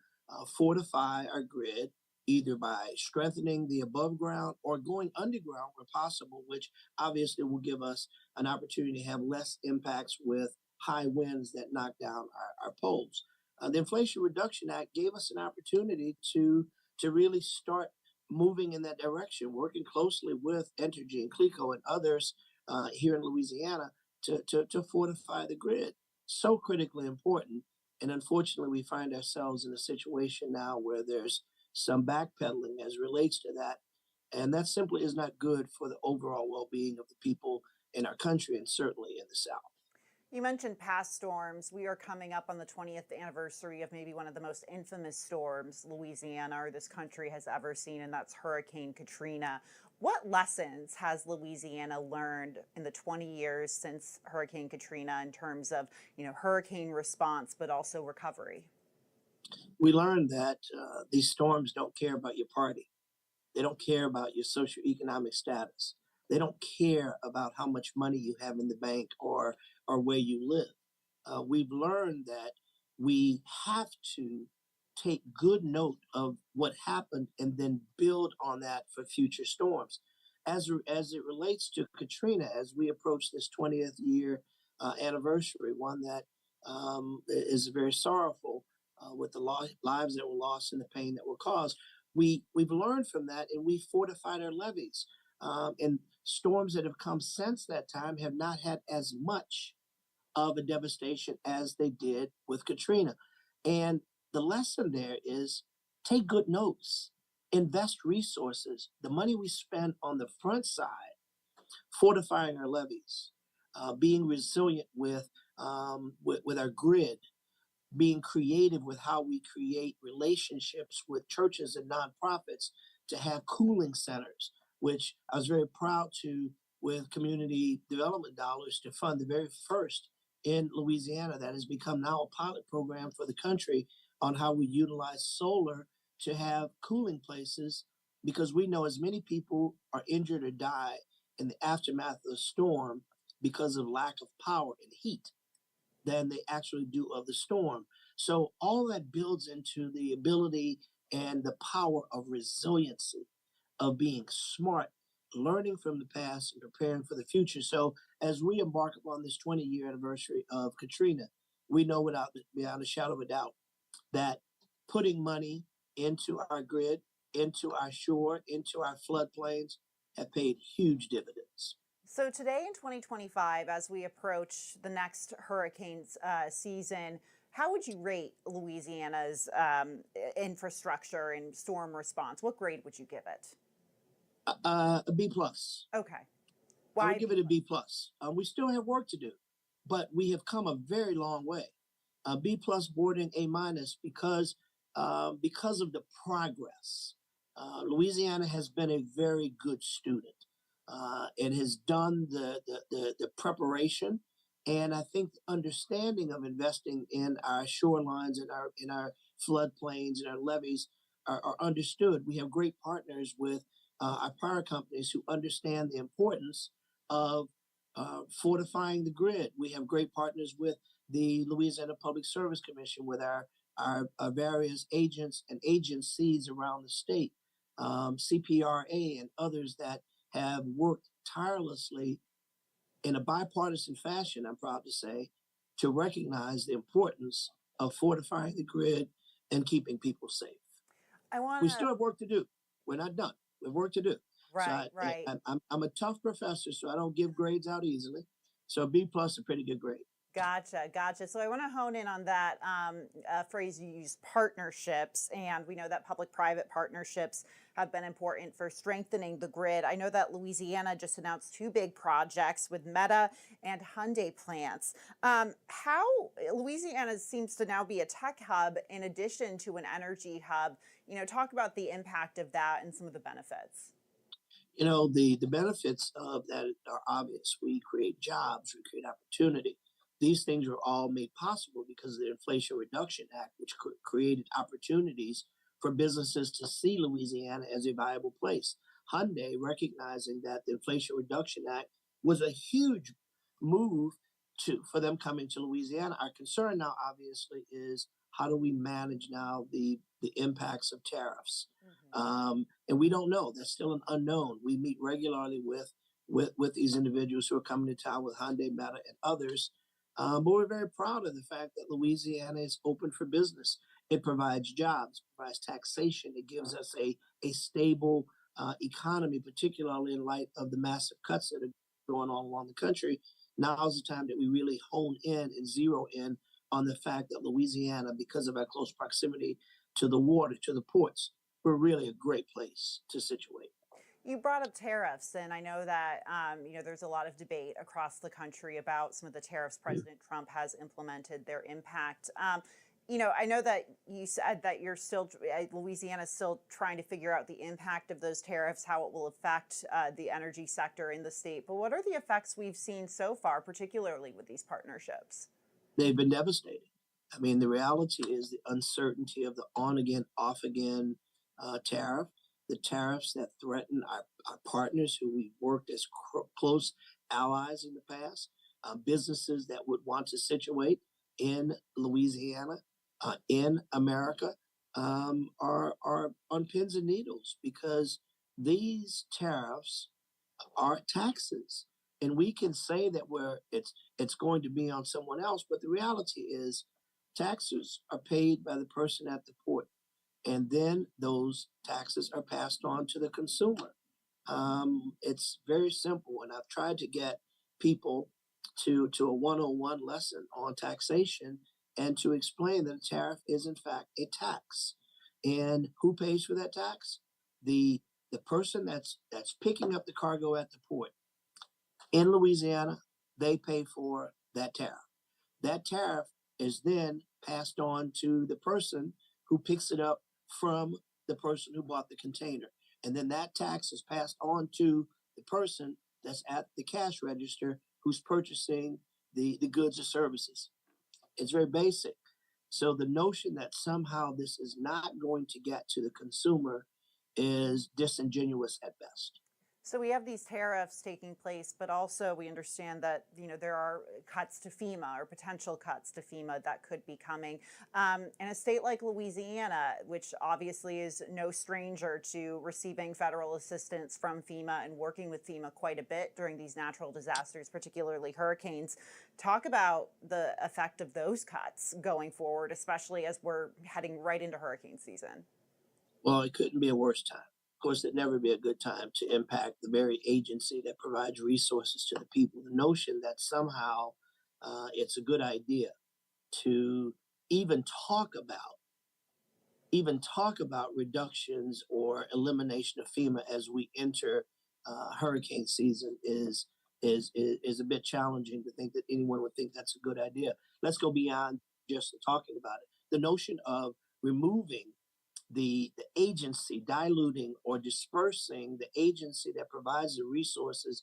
fortify our grid either by strengthening the above ground or going underground where possible, which obviously will give us an opportunity to have less impacts with high winds that knock down our poles. The Inflation Reduction Act gave us an opportunity to really start moving in that direction, working closely with Entergy and CLECO and others here in Louisiana to fortify the grid. So critically important. And unfortunately, we find ourselves in a situation now where there's some backpedaling as relates to that. And that simply is not good for the overall well being of the people in our country and certainly in the South. You mentioned past storms. We are coming up on the 20th anniversary of maybe one of the most infamous storms Louisiana or this country has ever seen, and that's Hurricane Katrina. What lessons has Louisiana learned in the 20 years since Hurricane Katrina in terms of, hurricane response, but also recovery? We learned that these storms don't care about your party. They don't care about your socioeconomic status. They don't care about how much money you have in the bank or where you live. We've learned that we have to take good note of what happened and then build on that for future storms. As it relates to Katrina, as we approach this 20th year anniversary, one that is very sorrowful with the lives that were lost and the pain that were caused, we've learned from that and we fortified our levees. And storms that have come since that time have not had as much of a devastation as they did with Katrina. And the lesson there is take good notes, invest resources. The money we spend on the front side, fortifying our levees, being resilient with our grid, being creative with how we create relationships with churches and nonprofits to have cooling centers, which I was very proud to, with community development dollars, to fund the very first in Louisiana that has become now a pilot program for the country on how we utilize solar to have cooling places because we know as many people are injured or die in the aftermath of the storm because of lack of power and heat than they actually do of the storm. So all that builds into the ability and the power of resiliency, of being smart, learning from the past and preparing for the future. So as we embark upon this 20-year anniversary of Katrina, we know beyond a shadow of a doubt that putting money into our grid, into our shore, into our floodplains have paid huge dividends. So today in 2025, as we approach the next hurricane season, how would you rate Louisiana's infrastructure and storm response? What grade would you give it? A B plus. Okay. I Why would give it a B plus. We still have work to do, but we have come a very long way. B plus bordering A minus because of the progress. Louisiana has been a very good student. It has done the preparation, and I think understanding of investing in our shorelines, in our floodplains, and our levees are understood. We have great partners with our power companies who understand the importance of fortifying the grid. We have great partners with the Louisiana Public Service Commission, with our various agents and agencies around the state, CPRA and others that have worked tirelessly in a bipartisan fashion, I'm proud to say, to recognize the importance of fortifying the grid and keeping people safe. We still have work to do. We're not done. We have work to do. Right, So right. I'm a tough professor, so I don't give grades out easily. So B plus is a pretty good grade. Gotcha. So I want to hone in on that phrase you used, partnerships. And we know that public-private partnerships have been important for strengthening the grid. I know that Louisiana just announced 2 big projects with Meta and Hyundai plants. How Louisiana seems to now be a tech hub in addition to an energy hub. Talk about the impact of that and some of the benefits. The benefits of that are obvious. We create jobs, we create opportunity. These things were all made possible because of the Inflation Reduction Act, which created opportunities for businesses to see Louisiana as a viable place. Hyundai, recognizing that the Inflation Reduction Act was a huge move for them coming to Louisiana. Our concern now, obviously, is how do we manage now the impacts of tariffs? And we don't know. That's still an unknown. We meet regularly with these individuals who are coming to town with Hyundai, Meta, and others. But we're very proud of the fact that Louisiana is open for business. It provides jobs, provides taxation. It gives us a stable economy, particularly in light of the massive cuts that are going on along the country. Now is the time that we really hone in and zero in on the fact that Louisiana, because of our close proximity to the water, to the ports, we're really a great place to situate. You brought up tariffs, and I know that there's a lot of debate across the country about some of the tariffs President Trump has implemented, their impact. I know that you said that Louisiana's still trying to figure out the impact of those tariffs, how it will affect the energy sector in the state. But what are the effects we've seen so far, particularly with these partnerships? They've been devastating. I mean, the reality is the uncertainty of the on again, off again tariff, the tariffs that threaten our partners who we've worked as close allies in the past, businesses that would want to situate in Louisiana, in America, are on pins and needles because these tariffs are taxes. And we can say that it's going to be on someone else, but the reality is taxes are paid by the person at the port, and then those taxes are passed on to the consumer. It's very simple, and I've tried to get people to a 101 lesson on taxation and to explain that a tariff is in fact a tax. And who pays for that tax? The person that's picking up the cargo at the port in Louisiana, they pay for that tariff. That tariff is then passed on to the person who picks it up from the person who bought the container. And then that tax is passed on to the person that's at the cash register who's purchasing the goods or services. It's very basic. So the notion that somehow this is not going to get to the consumer is disingenuous at best. So we have these tariffs taking place, but also we understand that there are cuts to FEMA or potential cuts to FEMA that could be coming. In a state like Louisiana, which obviously is no stranger to receiving federal assistance from FEMA and working with FEMA quite a bit during these natural disasters, particularly hurricanes, talk about the effect of those cuts going forward, especially as we're heading right into hurricane season. Well, it couldn't be a worse time. Of course, it'd never be a good time to impact the very agency that provides resources to the people. The notion that somehow it's a good idea to even talk about reductions or elimination of FEMA as we enter hurricane season is a bit challenging to think that anyone would think that's a good idea. Let's go beyond just talking about it. The notion of removing the agency, diluting or dispersing the agency that provides the resources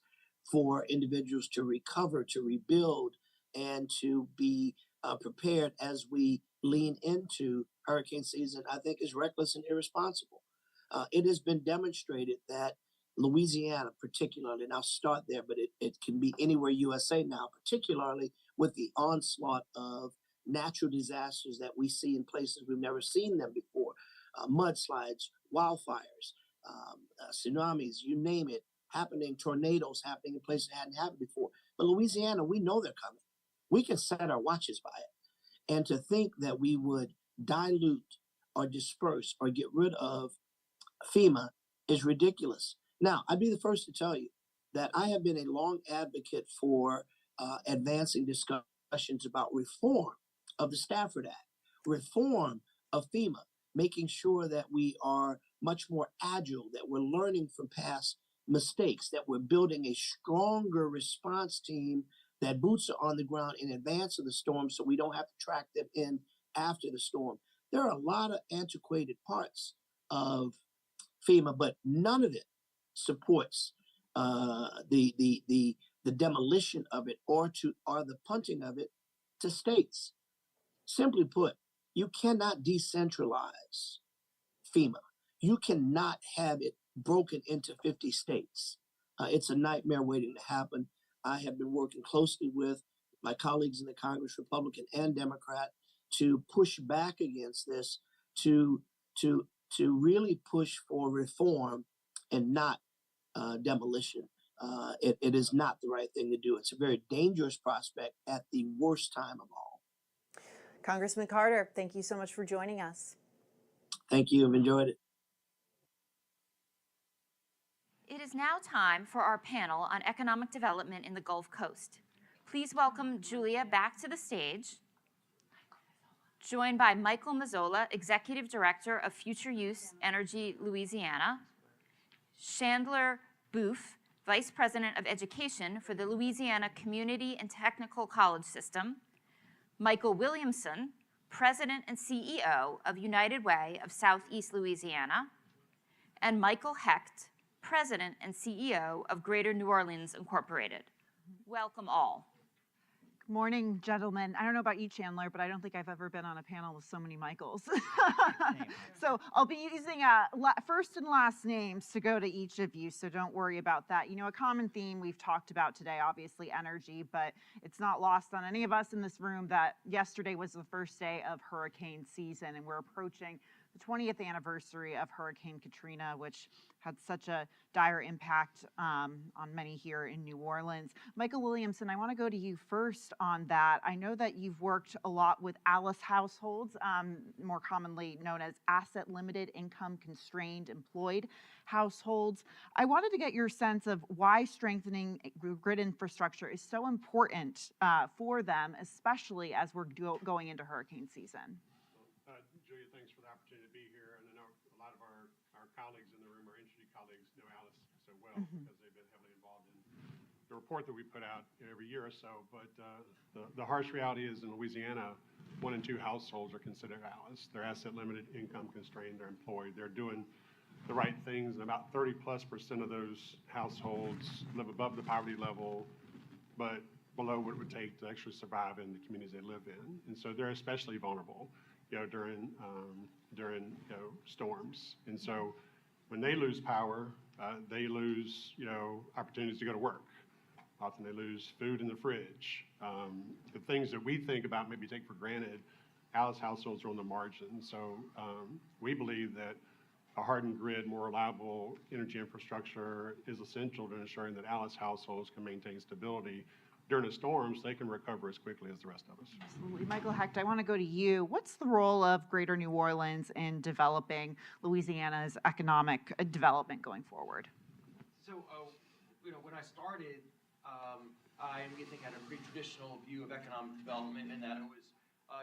for individuals to recover, to rebuild, and to be prepared as we lean into hurricane season, I think is reckless and irresponsible. It has been demonstrated that Louisiana, particularly, and I'll start there, but it can be anywhere USA now, particularly with the onslaught of natural disasters that we see in places we've never seen them before. Mudslides, wildfires, tsunamis, you name it, happening, tornadoes happening in places that hadn't happened before. But Louisiana, we know they're coming. We can set our watches by it. And to think that we would dilute or disperse or get rid of FEMA is ridiculous. Now, I'd be the first to tell you that I have been a long advocate for advancing discussions about reform of the Stafford Act, reform of FEMA, making sure that we are much more agile, that we're learning from past mistakes, that we're building a stronger response team, that boots are on the ground in advance of the storm so we don't have to track them in after the storm. There are a lot of antiquated parts of FEMA, but none of it supports the demolition of it or the punting of it to states. Simply put, you cannot decentralize FEMA. You cannot have it broken into 50 states. It's a nightmare waiting to happen. I have been working closely with my colleagues in the Congress, Republican and Democrat, to push back against this, to really push for reform and not demolition. It is not the right thing to do. It's a very dangerous prospect at the worst time of all. Congressman Carter, thank you so much for joining us. Thank you. I've enjoyed it. It is now time for our panel on economic development in the Gulf Coast. Please welcome Julia back to the stage, joined by Michael Mazzola, Executive Director of Future Use Energy Louisiana, Chandler Booth, Vice President of Education for the Louisiana Community and Technical College System, Michael Williamson, President and CEO of United Way of Southeast Louisiana, and Michael Hecht, President and CEO of Greater New Orleans Incorporated. Welcome all. Good morning, gentlemen. I don't know about you, Chandler, but I don't think I've ever been on a panel with so many Michaels. So I'll be using first and last names to go to each of you, so don't worry about that. You know, a common theme we've talked about today, obviously energy, but it's not lost on any of us in this room that yesterday was the first day of hurricane season, and we're approaching the 20th anniversary of Hurricane Katrina, which had such a dire impact on many here in New Orleans. Michael Williamson, I want to go to you first on that. I know that you've worked a lot with ALICE households, more commonly known as asset limited, income constrained, employed households. I wanted to get your sense of why strengthening grid infrastructure is so important for them, especially as we're going into hurricane season. Julia, thanks for the opportunity to be here. And I know a lot of our colleagues in the room, our industry colleagues, know ALICE so well because they've been heavily involved in the report that we put out every year or so. But the harsh reality is in Louisiana, 1 in 2 households are considered ALICE. They're asset limited, income constrained, they're employed. They're doing the right things. And about 30+% of those households live above the poverty level, but below what it would take to actually survive in the communities they live in. And so they're especially vulnerable, during storms. And so when they lose power, they lose, opportunities to go to work. Often they lose food in the fridge. The things that we think about, maybe take for granted, Alice households are on the margin. So we believe that a hardened grid, more reliable energy infrastructure is essential to ensuring that Alice households can maintain stability. During the storms, they can recover as quickly as the rest of us. Absolutely. Michael Hecht, I want to go to you. What's the role of Greater New Orleans in developing Louisiana's economic development going forward? So, when I started, I think had a pretty traditional view of economic development, in that it was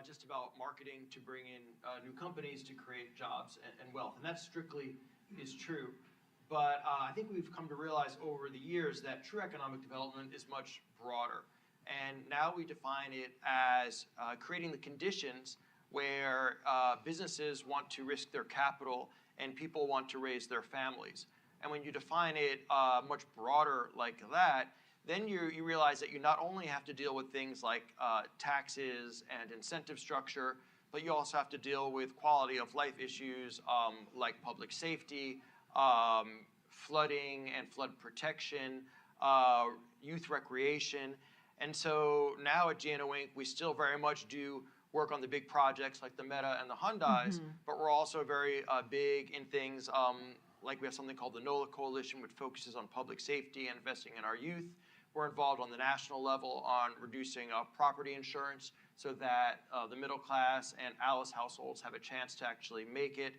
just about marketing to bring in new companies to create jobs and wealth, and that strictly is true. But I think we've come to realize over the years that true economic development is much broader. And now we define it as creating the conditions where businesses want to risk their capital and people want to raise their families. And when you define it much broader like that, then you realize that you not only have to deal with things like taxes and incentive structure, but you also have to deal with quality of life issues like public safety, flooding and flood protection, youth recreation. And so now at GNO Inc., we still very much do work on the big projects like the Meta and the Hyundais, but we're also very big in things like we have something called the NOLA Coalition, which focuses on public safety and investing in our youth. We're involved on the national level on reducing property insurance so that the middle class and Alice households have a chance to actually make it.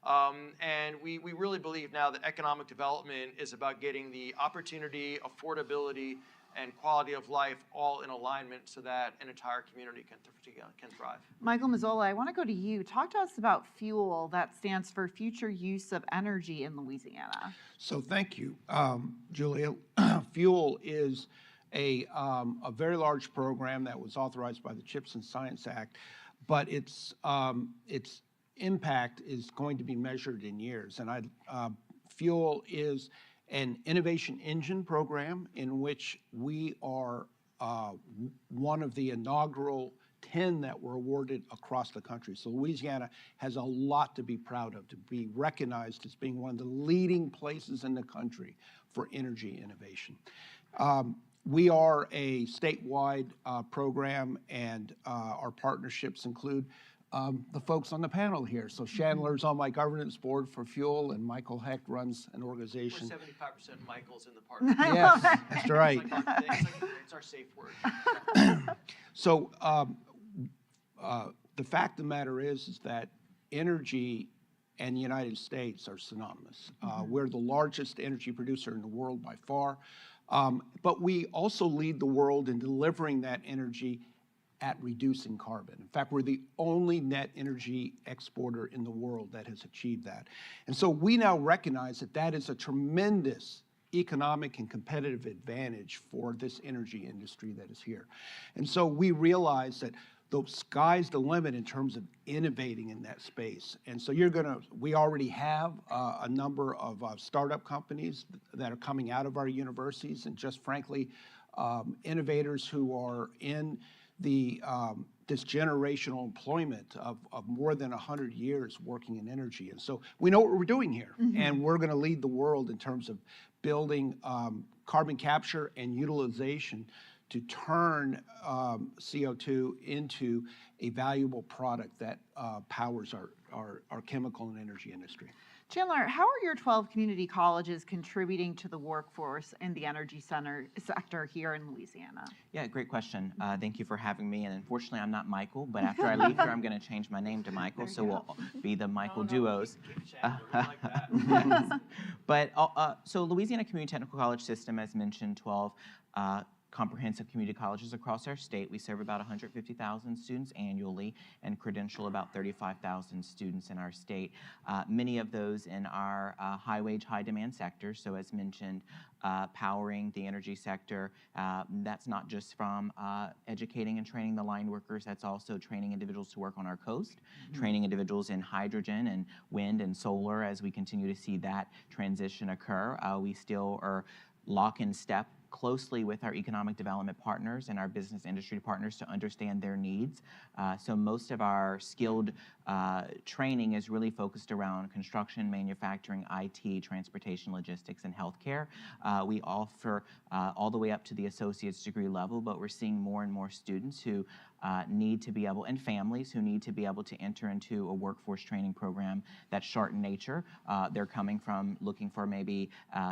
And we really believe now that economic development is about getting the opportunity, affordability, and quality of life all in alignment so that an entire community can thrive. Michael Mazzola, I want to go to you. Talk to us about FUEL, that stands for Future Use of Energy in Louisiana. So thank you, Julia. FUEL is a very large program that was authorized by the CHIPS and Science Act, but its impact is going to be measured in years. And FUEL is an innovation engine program in which we are one of the inaugural 10 that were awarded across the country. So Louisiana has a lot to be proud of, to be recognized as being one of the leading places in the country for energy innovation. We are a statewide program, and our partnerships include the folks on the panel here. So Chandler's on my governance board for FUEL, and Michael Hecht runs an organization. We're 75% Michael's in the partnership. Yes, that's right. It's our safe word. So the fact of the matter is that energy and the United States are synonymous. We're the largest energy producer in the world by far, but we also lead the world in delivering that energy at reducing carbon. In fact, we're the only net energy exporter in the world that has achieved that. And so we now recognize that that is a tremendous economic and competitive advantage for this energy industry that is here. And so we realize that the sky's the limit in terms of innovating in that space. And so we already have a number of startup companies that are coming out of our universities, and just frankly, innovators who are in this generational employment of more than 100 years working in energy. And so we know what we're doing here, and we're going to lead the world in terms of building carbon capture and utilization to turn CO2 into a valuable product that powers our chemical and energy industry. Chandler, how are your 12 community colleges contributing to the workforce in the energy sector here in Louisiana? Yeah, great question. Thank you for having me. And unfortunately, I'm not Michael, but after I leave here, I'm going to change my name to Michael, so we'll be the Michael duos. Like that. But so Louisiana Community Technical College System, as mentioned, 12 comprehensive community colleges across our state. We serve about 150,000 students annually and credential about 35,000 students in our state. Many of those in our high-wage, high-demand sectors. So as mentioned, powering the energy sector. That's not just from educating and training the line workers, that's also training individuals to work on our coast, training individuals in hydrogen and wind and solar as we continue to see that transition occur. We still are lock in step closely with our economic development partners and our business industry partners to understand their needs. So most of our skilled training is really focused around construction, manufacturing, IT, transportation, logistics, and healthcare. We offer all the way up to the associate's degree level, but we're seeing more and more students who need to be able, and families who need to be able to enter into a workforce training program that's short in nature. They're coming from looking for maybe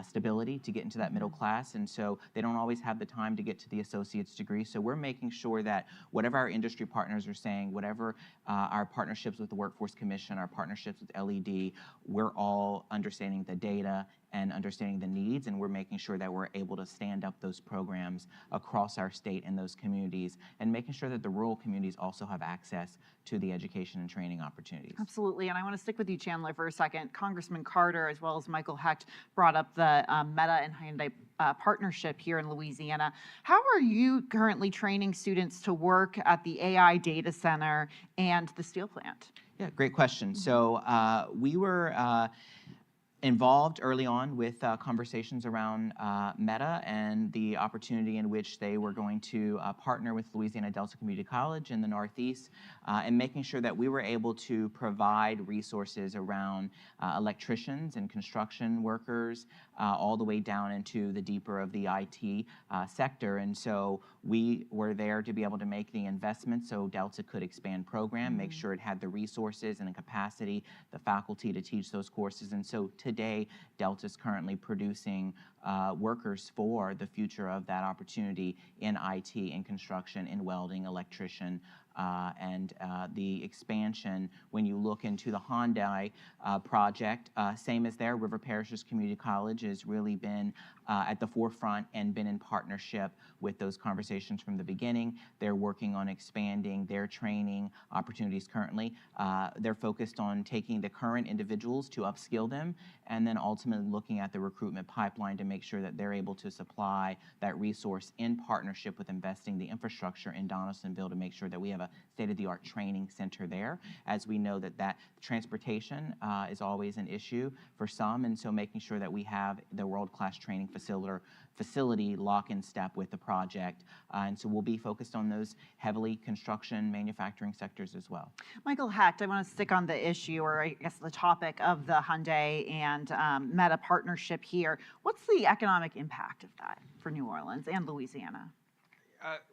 stability to get into that middle class, and so they don't always have the time to get to the associate's degree. So we're making sure that whatever our industry partners are saying, whatever our partnerships with the Workforce Commission, our partnerships with LED, we're all understanding the data and understanding the needs, and we're making sure that we're able to stand up those programs across our state and those communities, and making sure that the rural communities also have access to the education and training opportunities. Absolutely, and I want to stick with you, Chandler, for a second. Congressman Carter, as well as Michael Hecht, brought up the Meta and Hyundai partnership here in Louisiana. How are you currently training students to work at the AI data center and the steel plant? Yeah, great question. So we were involved early on with conversations around Meta and the opportunity in which they were going to partner with Louisiana Delta Community College in the Northeast, and making sure that we were able to provide resources around electricians and construction workers, all the way down into the deeper of the IT sector. And so we were there to be able to make the investment so Delta could expand program, make sure it had the resources and the capacity, the faculty to teach those courses. And so today, Delta is currently producing workers for the future of that opportunity in IT, in construction, in welding, electrician, and the expansion. When you look into the Hyundai project, same as there, River Parishes Community College has really been at the forefront and been in partnership with those conversations from the beginning. They're working on expanding their training opportunities currently. They're focused on taking the current individuals to upskill them, and then ultimately looking at the recruitment pipeline to make sure that they're able to supply that resource in partnership with investing the infrastructure in Donaldsonville to make sure that we have a state-of-the-art training center there, as we know that transportation is always an issue for some, and so making sure that we have the world-class training facility lock in step with the project. And so we'll be focused on those heavily construction, manufacturing sectors as well. Michael Hecht, I want to stick on the issue, or I guess the topic of the Hyundai and Meta partnership here. What's the economic impact of that for New Orleans and Louisiana?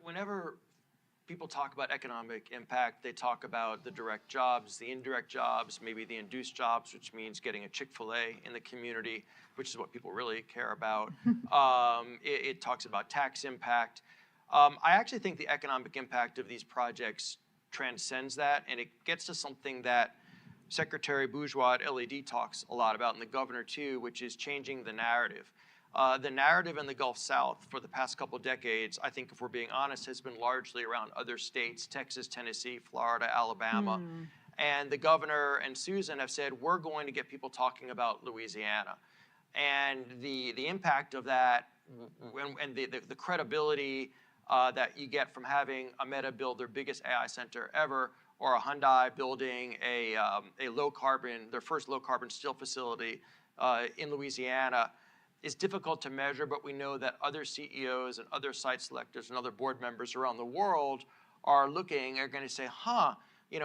Whenever people talk about economic impact, they talk about the direct jobs, the indirect jobs, maybe the induced jobs, which means getting a Chick-fil-A in the community, which is what people really care about. It talks about tax impact. I actually think the economic impact of these projects transcends that, and it gets to something that Secretary Bourgeois at LED talks a lot about, and the governor too, which is changing the narrative. The narrative in the Gulf South for the past couple of decades, I think if we're being honest, has been largely around other states, Texas, Tennessee, Florida, Alabama. And the governor and Susan have said, we're going to get people talking about Louisiana. And the impact of that and the credibility that you get from having a Meta build their biggest AI center ever, or a Hyundai building a low carbon, their first low carbon steel facility in Louisiana, is difficult to measure, but we know that other CEOs and other site selectors and other board members around the world are going to say,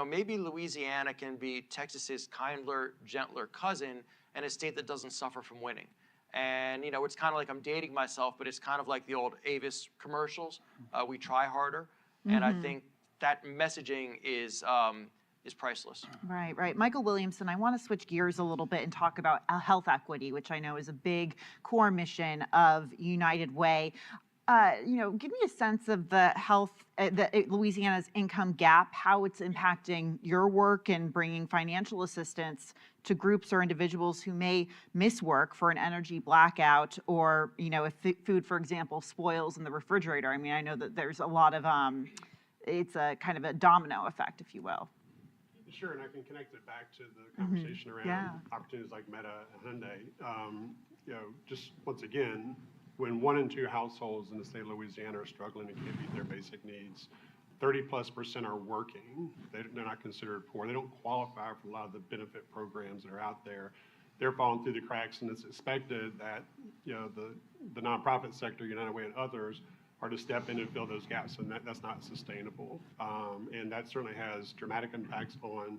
maybe Louisiana can be Texas's kinder, gentler cousin, and a state that doesn't suffer from winning. And it's kind of like, I'm dating myself, but it's kind of like the old Avis commercials. We try harder, and I think that messaging is priceless. Right. Michael Williamson, I want to switch gears a little bit and talk about health equity, which I know is a big core mission of United Way. Give me a sense of the Louisiana's income gap, how it's impacting your work and bringing financial assistance to groups or individuals who may miss work for an energy blackout, or if food, for example, spoils in the refrigerator. I mean, I know that there's a lot of it's a kind of a domino effect, if you will. Sure, and I can connect it back to the conversation around opportunities like Meta and Hyundai. Just once again, when 1 in 2 households in the state of Louisiana are struggling and can't meet their basic needs, 30+% are working. They're not considered poor. They don't qualify for a lot of the benefit programs that are out there. they're falling through the cracks, and it's expected that, the nonprofit sector, United Way and others, are to step in and fill those gaps, and that's not sustainable. And that certainly has dramatic impacts on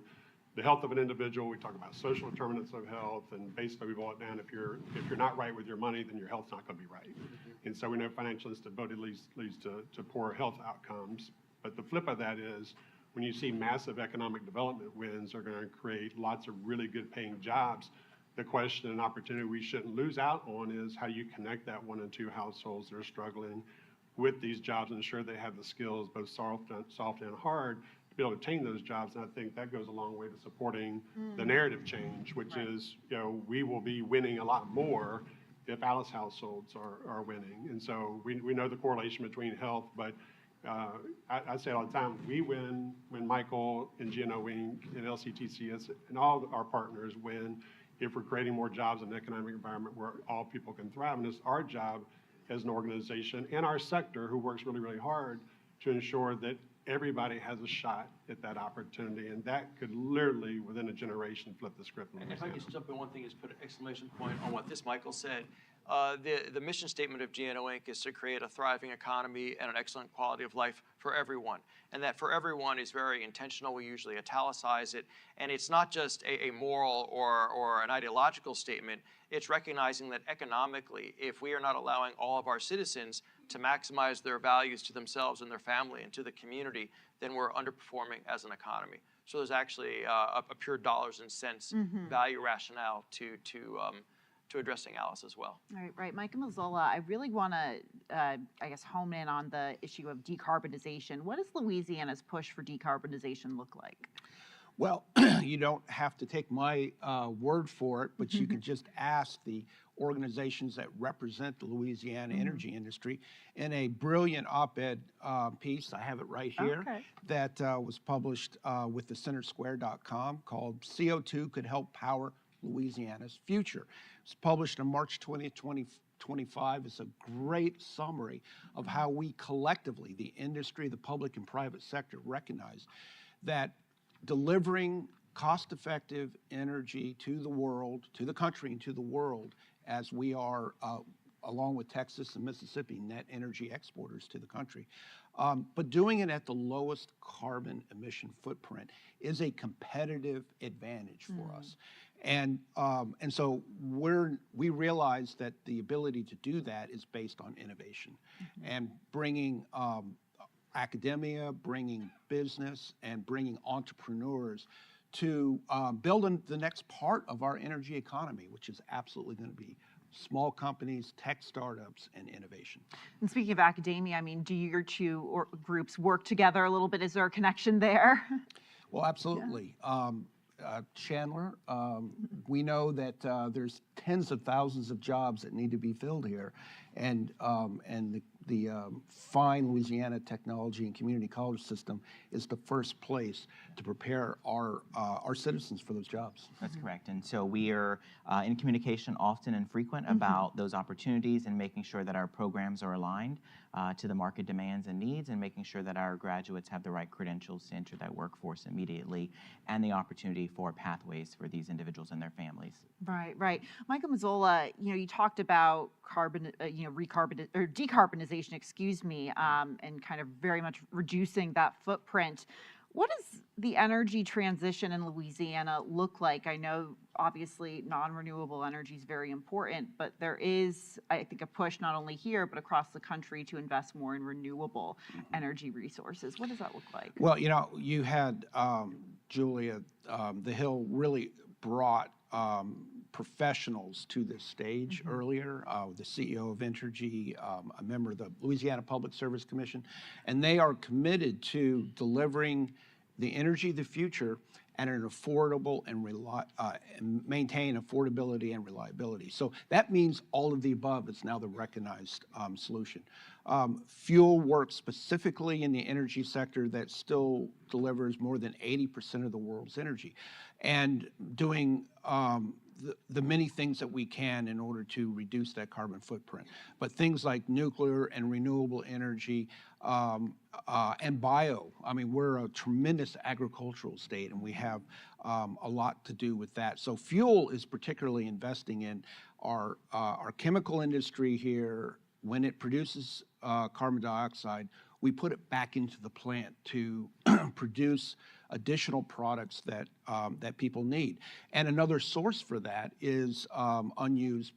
the health of an individual. We talk about social determinants of health, and basically we boil it down, if you're not right with your money, then your health's not gonna be right. And so we know financial instability leads to poor health outcomes. But the flip of that is, when you see massive economic development wins are gonna create lots of really good paying jobs, the question and opportunity we shouldn't lose out on is how you connect that 1 and 2 households that are struggling with these jobs and ensure they have the skills, both soft and hard, to be able to obtain those jobs. And I think that goes a long way to supporting the narrative change, which is, we will be winning a lot more if Alice households are winning. And so we know the correlation between health, but I say all the time, we win when Michael and GNO Wing and LCTCS and all our partners win if we're creating more jobs in an economic environment where all people can thrive. And it's our job as an organization and our sector, who works really, really hard to ensure that everybody has a shot at that opportunity. And that could literally, within a generation, flip the script. And if I could jump in, one thing is put an exclamation point on what this Michael said. The mission statement of GNO Inc. is to create a thriving economy and an excellent quality of life for everyone. And that for everyone is very intentional. We usually italicize it. And it's not just a moral or an ideological statement. It's recognizing that economically, if we are not allowing all of our citizens to maximize their values to themselves and their family and to the community, then we're underperforming as an economy. So there's actually a pure dollars and cents value rationale to addressing Alice as well. Right. Mike Mazzola, I really want to, hone in on the issue of decarbonization. What does Louisiana's push for decarbonization look like? Well, you don't have to take my word for it, but you can just ask the organizations that represent the Louisiana energy industry. In a brilliant op-ed piece, I have it right here, that was published with the centersquare.com called CO2 Could Help Power Louisiana's Future. It's published on March 20th, 2025. It's a great summary of how we collectively, the industry, the public and private sector, recognize that delivering cost-effective energy to the world, to the country and to the world, as we are, along with Texas and Mississippi, net energy exporters to the country, but doing it at the lowest carbon emission footprint is a competitive advantage for us. And so we realize that the ability to do that is based on innovation and bringing academia, bringing business, and bringing entrepreneurs to build the next part of our energy economy, which is absolutely going to be small companies, tech startups, and innovation. And speaking of academia, do your two groups work together a little bit? Is there a connection there? Well, absolutely. Chandler, we know that there's tens of thousands of jobs that need to be filled here, and the fine Louisiana Technology and Community College System is the first place to prepare our citizens for those jobs. That's correct. And so we are in communication often and frequent about those opportunities and making sure that our programs are aligned to the market demands and needs, and making sure that our graduates have the right credentials to enter that workforce immediately, and the opportunity for pathways for these individuals and their families. Right. Michael Mazzola, you talked about decarbonization, and kind of very much reducing that footprint. What does the energy transition in Louisiana look like? I know, obviously, non-renewable energy is very important, but there is, I think, a push not only here, but across the country to invest more in renewable energy resources. What does that look like? Well, you had, Julia, the Hill really brought professionals to this stage earlier, the CEO of Entergy, a member of the Louisiana Public Service Commission, and they are committed to delivering the energy of the future at an affordable and maintain affordability and reliability. So that means all of the above is now the recognized solution. Fuel works specifically in the energy sector that still delivers more than 80% of the world's energy. And doing the many things that we can in order to reduce that carbon footprint. But things like nuclear and renewable energy and bio. I mean, we're a tremendous agricultural state, and we have a lot to do with that. So fuel is particularly investing in our chemical industry here. When it produces carbon dioxide, we put it back into the plant to produce additional products that that people need. And another source for that is unused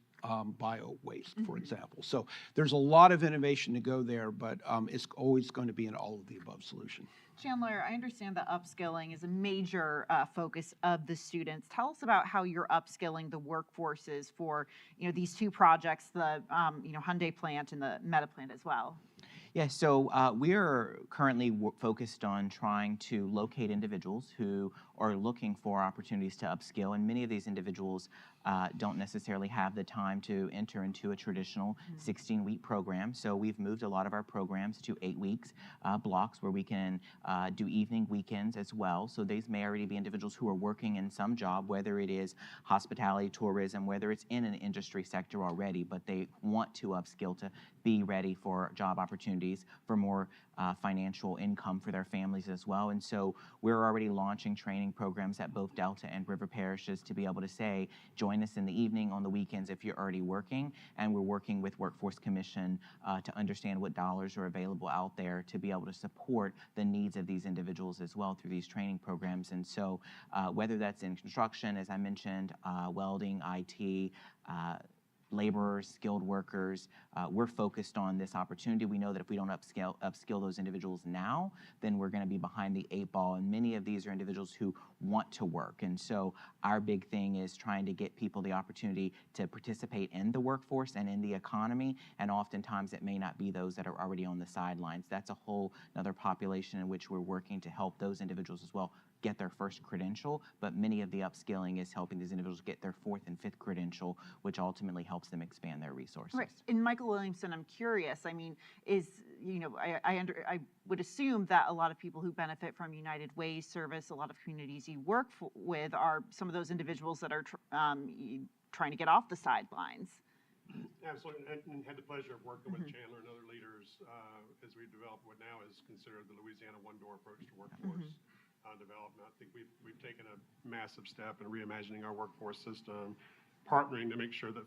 bio waste, for example. So there's a lot of innovation to go there, but it's always going to be an all of the above solution. Chandler, I understand that upskilling is a major focus of the students. Tell us about how you're upskilling the workforces for these two projects, the Hyundai plant and the Meta plant as well. Yeah, so we are currently focused on trying to locate individuals who are looking for opportunities to upskill, and many of these individuals don't necessarily have the time to enter into a traditional 16-week program. So we've moved a lot of our programs to 8 weeks blocks where we can do evening weekends as well. So these may already be individuals who are working in some job, whether it is hospitality, tourism, whether it's in an industry sector already, but they want to upskill to be ready for job opportunities, for more financial income for their families as well. And so we're already launching training programs at both Delta and River parishes to be able to say, join us in the evening, on the weekends if you're already working. And we're working with Workforce Commission to understand what dollars are available out there to be able to support the needs of these individuals as well through these training programs. And so whether that's in construction, as I mentioned, welding, IT, laborers, skilled workers, we're focused on this opportunity. We know that if we don't upskill those individuals now, then we're going to be behind the 8 ball. And many of these are individuals who want to work. And so our big thing is trying to get people the opportunity to participate in the workforce and in the economy. And oftentimes it may not be those that are already on the sidelines. That's a whole another population in which we're working to help those individuals as well get their first credential, but many of the upskilling is helping these individuals get their 4th and 5th credential, which ultimately helps them expand their resources. Right. And Michael Williamson, I'm curious, I mean, I would assume that a lot of people who benefit from United Way's service, a lot of communities you work with are some of those individuals that are trying to get off the sidelines. Absolutely, and had the pleasure of working with Chandler and other leaders as we develop what now is considered the Louisiana one-door approach to workforce development. I think we've taken a massive step in reimagining our workforce system, partnering to make sure that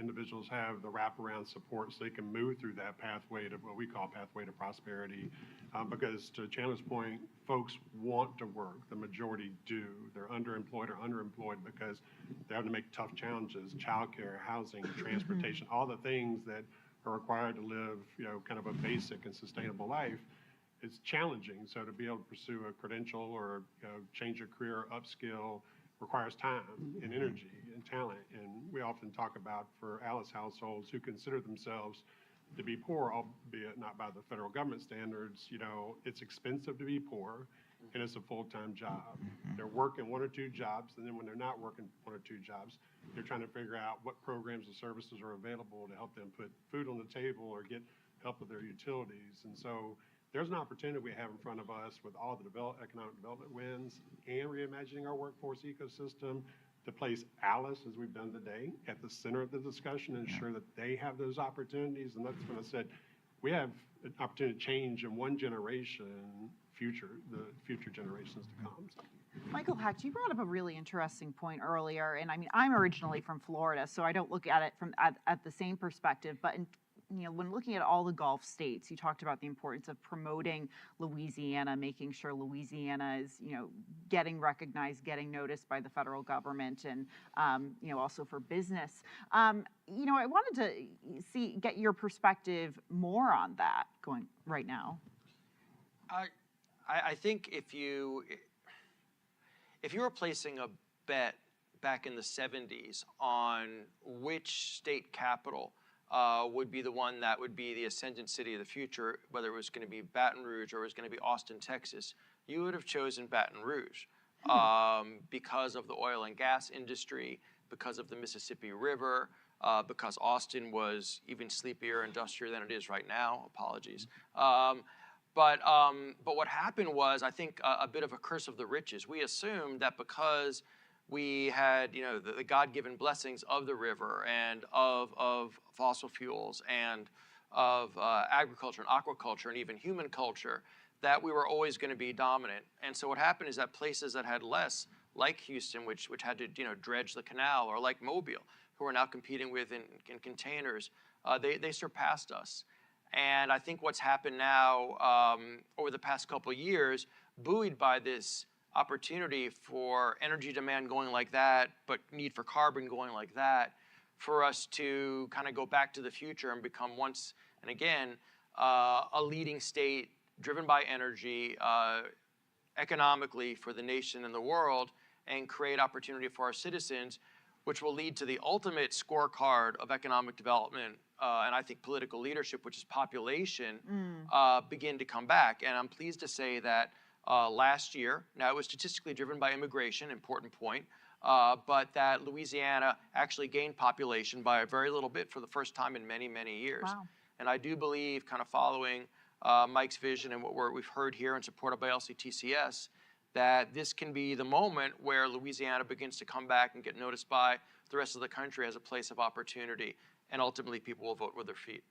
individuals have the wraparound support so they can move through that pathway to what we call pathway to prosperity. Because to Chandler's point, folks want to work. The majority do. They're underemployed or underemployed because they're having to make tough challenges, childcare, housing, transportation, all the things that are required to live, kind of a basic and sustainable life. It's challenging. So to be able to pursue a credential or change your career, upskill, requires time and energy and talent. And we often talk about, for Alice households who consider themselves to be poor, albeit not by the federal government standards, it's expensive to be poor, and it's a full-time job. They're working 1 or 2 jobs, and then when they're not working 1 or 2 jobs, they're trying to figure out what programs and services are available to help them put food on the table or get help with their utilities. And so there's an opportunity we have in front of us with all the economic development wins and reimagining our workforce ecosystem to place Alice, as we've done today, at the center of the discussion and ensure that they have those opportunities. And that's when I said we have an opportunity to change in one generation the future generations to come. So. Michael Hecht, you brought up a really interesting point earlier, and I mean, I'm originally from Florida, so I don't look at it from at the same perspective, but when looking at all the Gulf states, you talked about the importance of promoting Louisiana, making sure Louisiana is, getting recognized, getting noticed by the federal government, and also for business. I wanted to get your perspective more on that going right now. I think if you were placing a bet back in the 70s on which state capital would be the one that would be the ascendant city of the future, whether it was going to be Baton Rouge or it was going to be Austin, Texas, you would have chosen Baton Rouge because of the oil and gas industry, because of the Mississippi River, because Austin was even sleepier and dustier than it is right now. Apologies. But what happened was, I think, a bit of a curse of the riches. We assumed that because we had, you know, the God-given blessings of the river and of fossil fuels and of agriculture and aquaculture and even human culture, that we were always going to be dominant. And so what happened is that places that had less, like Houston, which had to, you know, dredge the canal, or like Mobile, who are now competing with in containers, they surpassed us. And I think what's happened now over the past couple of years, buoyed by this opportunity for energy demand going like that, but need for carbon going like that, for us to kind of go back to the future and become once and again a leading state driven by energy economically for the nation and the world, and create opportunity for our citizens, which will lead to the ultimate scorecard of economic development and I think political leadership, which is population, begin to come back. And I'm pleased to say that last year, now it was statistically driven by immigration, important point, but that Louisiana actually gained population by a very little bit for the first time in many, many years. Wow. And I do believe, kind of following Mike's vision and what we've heard here and supported by LCTCS, that this can be the moment where Louisiana begins to come back and get noticed by the rest of the country as a place of opportunity, and ultimately people will vote with their feet.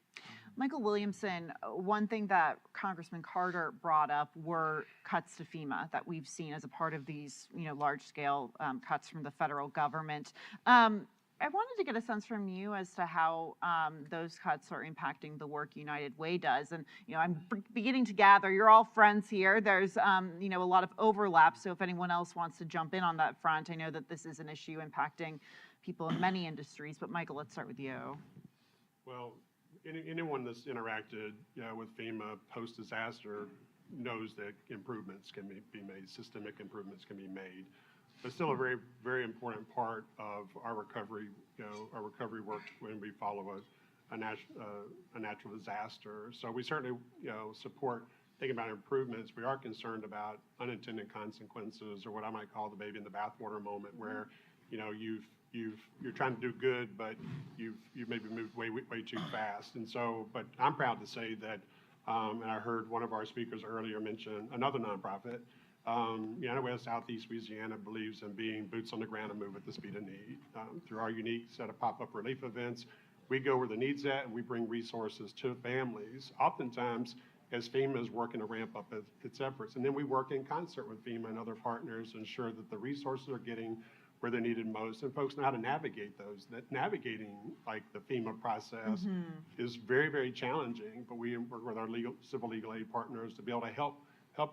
Michael Williamson, one thing that Congressman Carter brought up were cuts to FEMA that we've seen as a part of these, you know, large-scale cuts from the federal government. I wanted to get a sense from you as to how those cuts are impacting the work United Way does. And, you know, I'm beginning to gather you're all friends here. There's, you know, a lot of overlap. So if anyone else wants to jump in on that front, I know that this is an issue impacting people in many industries. But Michael, let's start with you. Well, anyone that's interacted with FEMA post-disaster knows that improvements can be made, systemic improvements can be made. But still a very, very important part of our recovery, our recovery work when we follow a natural disaster. So we certainly, support thinking about improvements. We are concerned about unintended consequences, or what I might call the baby in the bathwater moment, where, you're trying to do good, but you've maybe moved way too fast. And so, but I'm proud to say that, and I heard one of our speakers earlier mention another nonprofit. United Way of Southeast Louisiana believes in being boots on the ground and move at the speed of need. Through our unique set of pop-up relief events, we go where the need's at and we bring resources to families, oftentimes as FEMA is working to ramp up its efforts. And then we work in concert with FEMA and other partners to ensure that the resources are getting where they're needed most, and folks know how to navigate those. That navigating like the FEMA process is very, very challenging, but we work with our civil legal aid partners to be able to help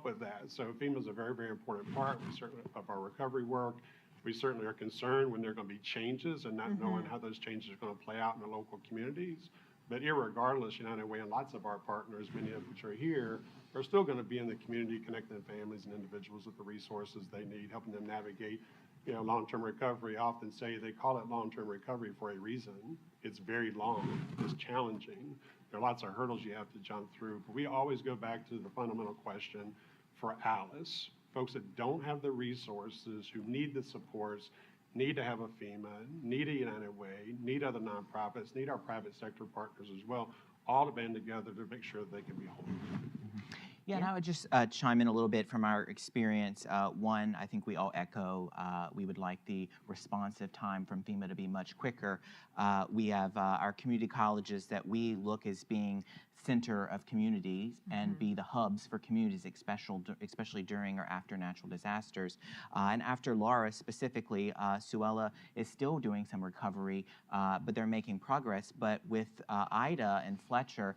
with that. So FEMA is a very, very important part of our recovery work. We certainly are concerned when there are going to be changes and not knowing how those changes are going to play out in the local communities. But irregardless, United Way and lots of our partners, many of which are here, are still going to be in the community connecting families and individuals with the resources they need, helping them navigate long-term recovery. I often say they call it long-term recovery for a reason. It's very long, it's challenging. There are lots of hurdles you have to jump through, but we always go back to the fundamental question for Alice. Folks that don't have the resources, who need the supports, need to have a FEMA, need a United Way, need other nonprofits, need our private sector partners as well, all to band together to make sure that they can be whole. Yeah, and I would just chime in a little bit from our experience. One, I think we all echo, we would like the responsive time from FEMA to be much quicker. We have our community colleges that we look as being center of communities and be the hubs for communities, especially during or after natural disasters. And after Laura specifically, Suella is still doing some recovery, but they're making progress. But with Ida and Fletcher,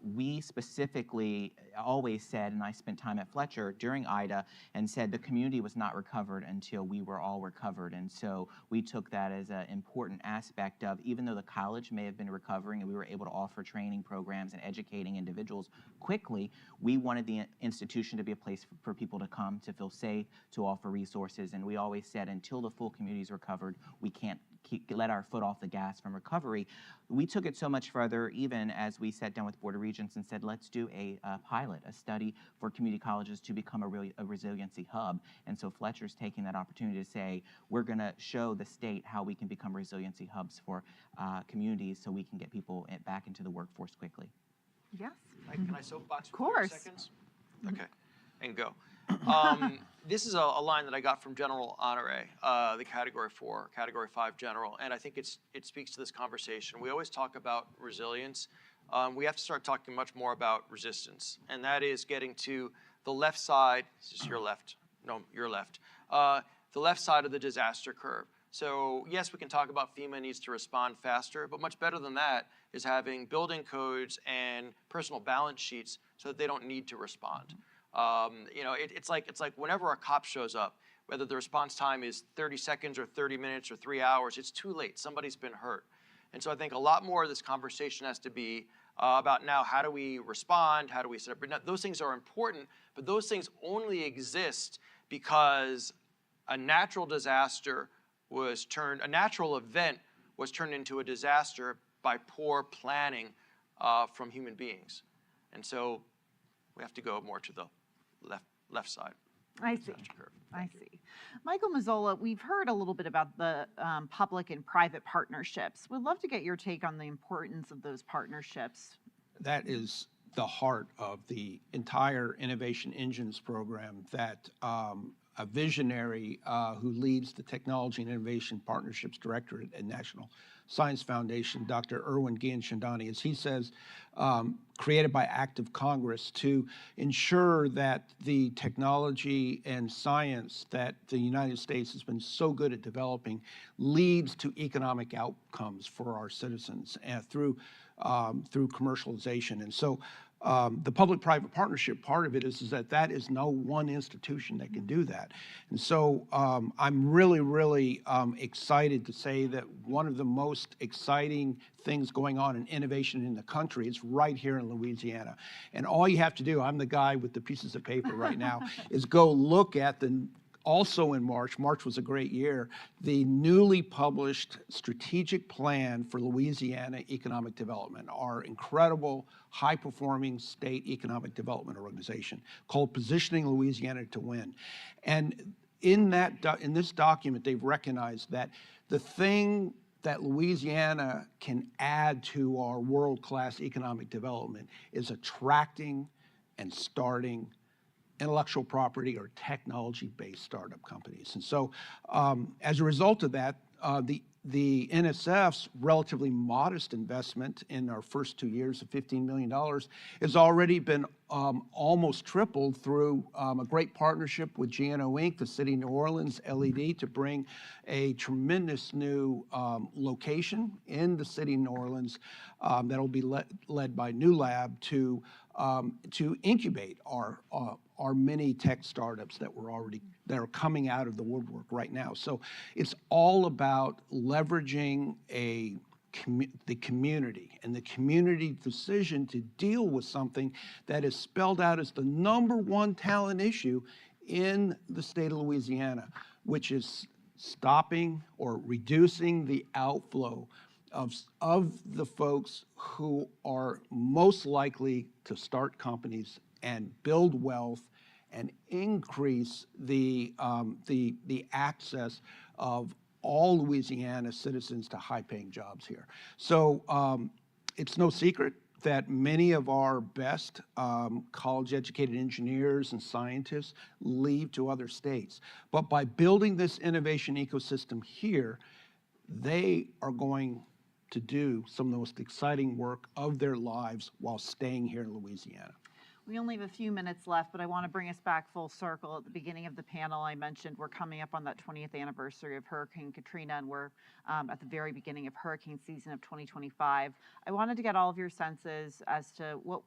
we specifically always said, and I spent time at Fletcher during Ida, and said the community was not recovered until we were all recovered. And so we took that as an important aspect of, even though the college may have been recovering and we were able to offer training programs and educating individuals quickly, we wanted the institution to be a place for people to come, to feel safe, to offer resources. And we always said, until the full community is recovered, we can't let our foot off the gas from recovery. We took it so much further, even as we sat down with Board of Regents and said, let's do a pilot, a study for community colleges to become a resiliency hub. And so Fletcher's taking that opportunity to say, we're going to show the state how we can become resiliency hubs for communities so we can get people back into the workforce quickly. Yes. Can I soapbox for 30 course. seconds? Okay, and go. This is a line that I got from General Honore, the Category 4, Category 5 General, and I think it speaks to this conversation. We always talk about resilience. We have to start talking much more about resistance, and that is getting to the left side. This is your left. No, your left. The left side of the disaster curve. So yes, we can talk about FEMA needs to respond faster, but much better than that is having building codes and personal balance sheets so that they don't need to respond. You know, it's like whenever a cop shows up, whether the response time is 30 seconds or 30 minutes or 3 hours, it's too late. Somebody's been hurt. And so I think a lot more of this conversation has to be about now, how do we respond? How do we set up? Now, those things are important, but those things only exist because a natural disaster a natural event was turned into a disaster by poor planning from human beings. And so we have to go more to the left side. I see. I see. Michael Mazzola, we've heard a little bit about the public and private partnerships. We'd love to get your take on the importance of those partnerships. That is the heart of the entire Innovation Engines program that a visionary who leads the Technology and Innovation Partnerships Directorate at National Science Foundation, Dr. Irwin Guillen-Chandani, as he says, created by act of Congress to ensure that the technology and science that the United States has been so good at developing leads to economic outcomes for our citizens through commercialization. And so the public-private partnership part of it is that is no one institution that can do that. And so I'm really excited to say that one of the most exciting things going on in innovation in the country is right here in Louisiana. And all you have to do, I'm the guy with the pieces of paper right now, is go look at also in March was a great year, the newly published strategic plan for Louisiana economic development, our incredible high-performing state economic development organization called Positioning Louisiana to Win. And in this document, they've recognized that the thing that Louisiana can add to our world-class economic development is attracting and starting intellectual property or technology-based startup companies. And so as a result of that, the NSF's relatively modest investment in our first 2 years of $15 million has already been almost tripled through a great partnership with GNO Inc., the City of New Orleans, LED, to bring a tremendous new location in the City of New Orleans that'll be led by New Lab to incubate our many tech startups that are coming out of the woodwork right now. So it's all about leveraging the community and the community decision to deal with something that is spelled out as the #1 talent issue in the state of Louisiana, which is stopping or reducing the outflow of the folks who are most likely to start companies and build wealth and increase the access of all Louisiana citizens to high-paying jobs here. So it's no secret that many of our best college-educated engineers and scientists leave to other states. But by building this innovation ecosystem here, they are going to do some of the most exciting work of their lives while staying here in Louisiana. We only have a few minutes left, but I want to bring us back full circle. At the beginning of the panel, I mentioned we're coming up on that 20th anniversary of Hurricane Katrina, and we're at the very beginning of hurricane season of 2025. I wanted to get all of your senses as to what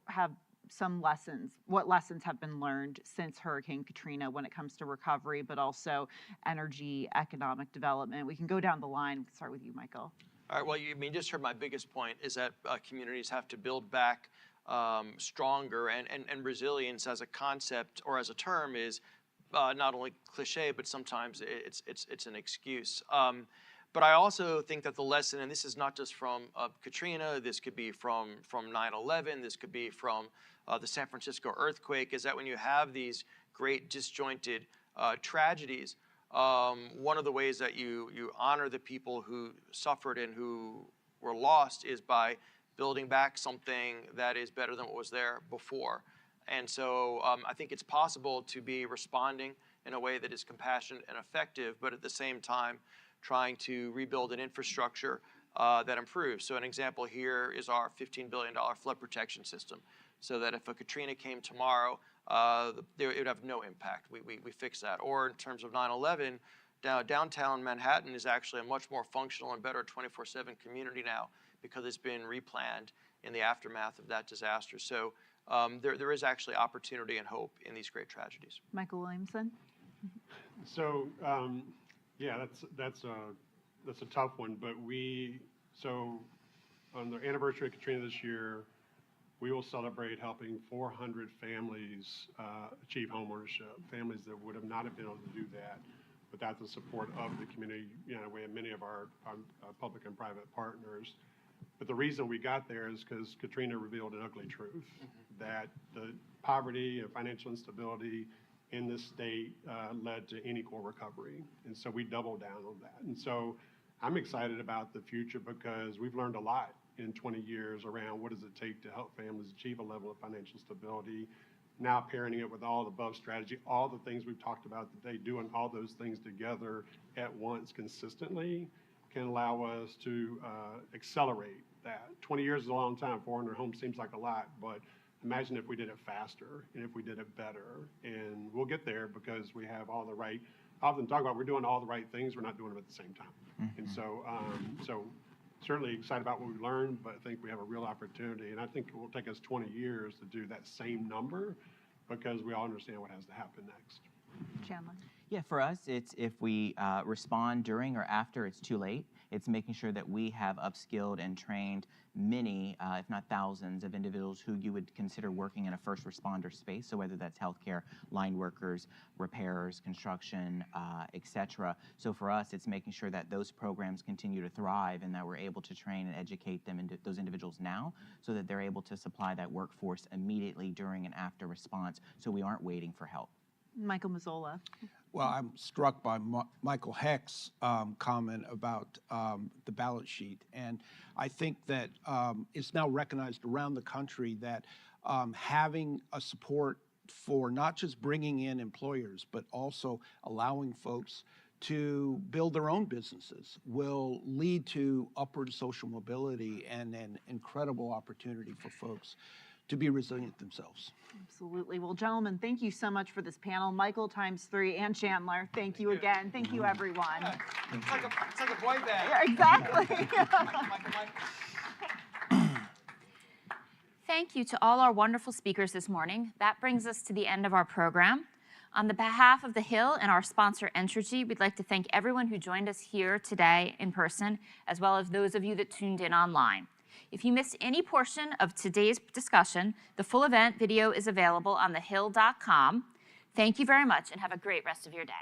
lessons have been learned since Hurricane Katrina when it comes to recovery, but also energy, economic development. We can go down the line. We can start with you, Michael. All right, well, you just heard my biggest point is that communities have to build back stronger, and resilience as a concept or as a term is not only cliche, but sometimes it's an excuse. But I also think that the lesson, and this is not just from Katrina, this could be from 9/11, this could be from the San Francisco earthquake, is that when you have these great disjointed tragedies, one of the ways that you honor the people who suffered and who were lost is by building back something that is better than what was there before. And so I think it's possible to be responding in a way that is compassionate and effective, but at the same time trying to rebuild an infrastructure that improves. So an example here is our $15 billion flood protection system, so that if a Katrina came tomorrow, it would have no impact. We fix that. Or in terms of 9/11, downtown Manhattan is actually a much more functional and better 24/7 community now because it's been replanned in the aftermath of that disaster. So there is actually opportunity and hope in these great tragedies. Michael Williamson. So, yeah, that's a tough one, but so on the anniversary of Katrina this year, we will celebrate helping 400 families achieve homeownership, families that would have not have been able to do that without the support of the community. You know, we have many of our public and private partners. But the reason we got there is because Katrina revealed an ugly truth, that the poverty and financial instability in this state led to unequal recovery. And so we doubled down on that. And so I'm excited about the future because we've learned a lot in 20 years around what does it take to help families achieve a level of financial stability. Now pairing it with all the above strategy, all the things we've talked about today, doing all those things together at once consistently can allow us to accelerate that. 20 years is a long time. 400 homes seems like a lot, but imagine if we did it faster and if we did it better. And we'll get there because we have all the right, I often talk about we're doing all the right things, we're not doing them at the same time. And so, certainly excited about what we've learned, but I think we have a real opportunity. And I think it will take us 20 years to do that same number because we all understand what has to happen next. Chandler. Yeah, for us, it's if we respond during or after it's too late. It's making sure that we have upskilled and trained many, if not thousands, of individuals who you would consider working in a first responder space. So whether that's healthcare, line workers, repairers, construction, et cetera. So for us, it's making sure that those programs continue to thrive and that we're able to train and educate them, those individuals now, so that they're able to supply that workforce immediately during and after response, so we aren't waiting for help. Michael Mazzola. Well, I'm struck by Michael Heck's comment about the balance sheet. And I think that it's now recognized around the country that having a support for not just bringing in employers, but also allowing folks to build their own businesses will lead to upward social mobility and an incredible opportunity for folks to be resilient themselves. Absolutely. Well, gentlemen, thank you so much for this panel. Michael ×3 and Chandler, thank you again. Thank you, everyone. Yeah. It's like a boy band. Yeah, exactly. Thank you to all our wonderful speakers this morning. That brings us to the end of our program. On the behalf of the Hill and our sponsor, Entergy, we'd like to thank everyone who joined us here today in person, as well as those of you that tuned in online. If you missed any portion of today's discussion, the full event video is available on thehill.com. Thank you very much and have a great rest of your day.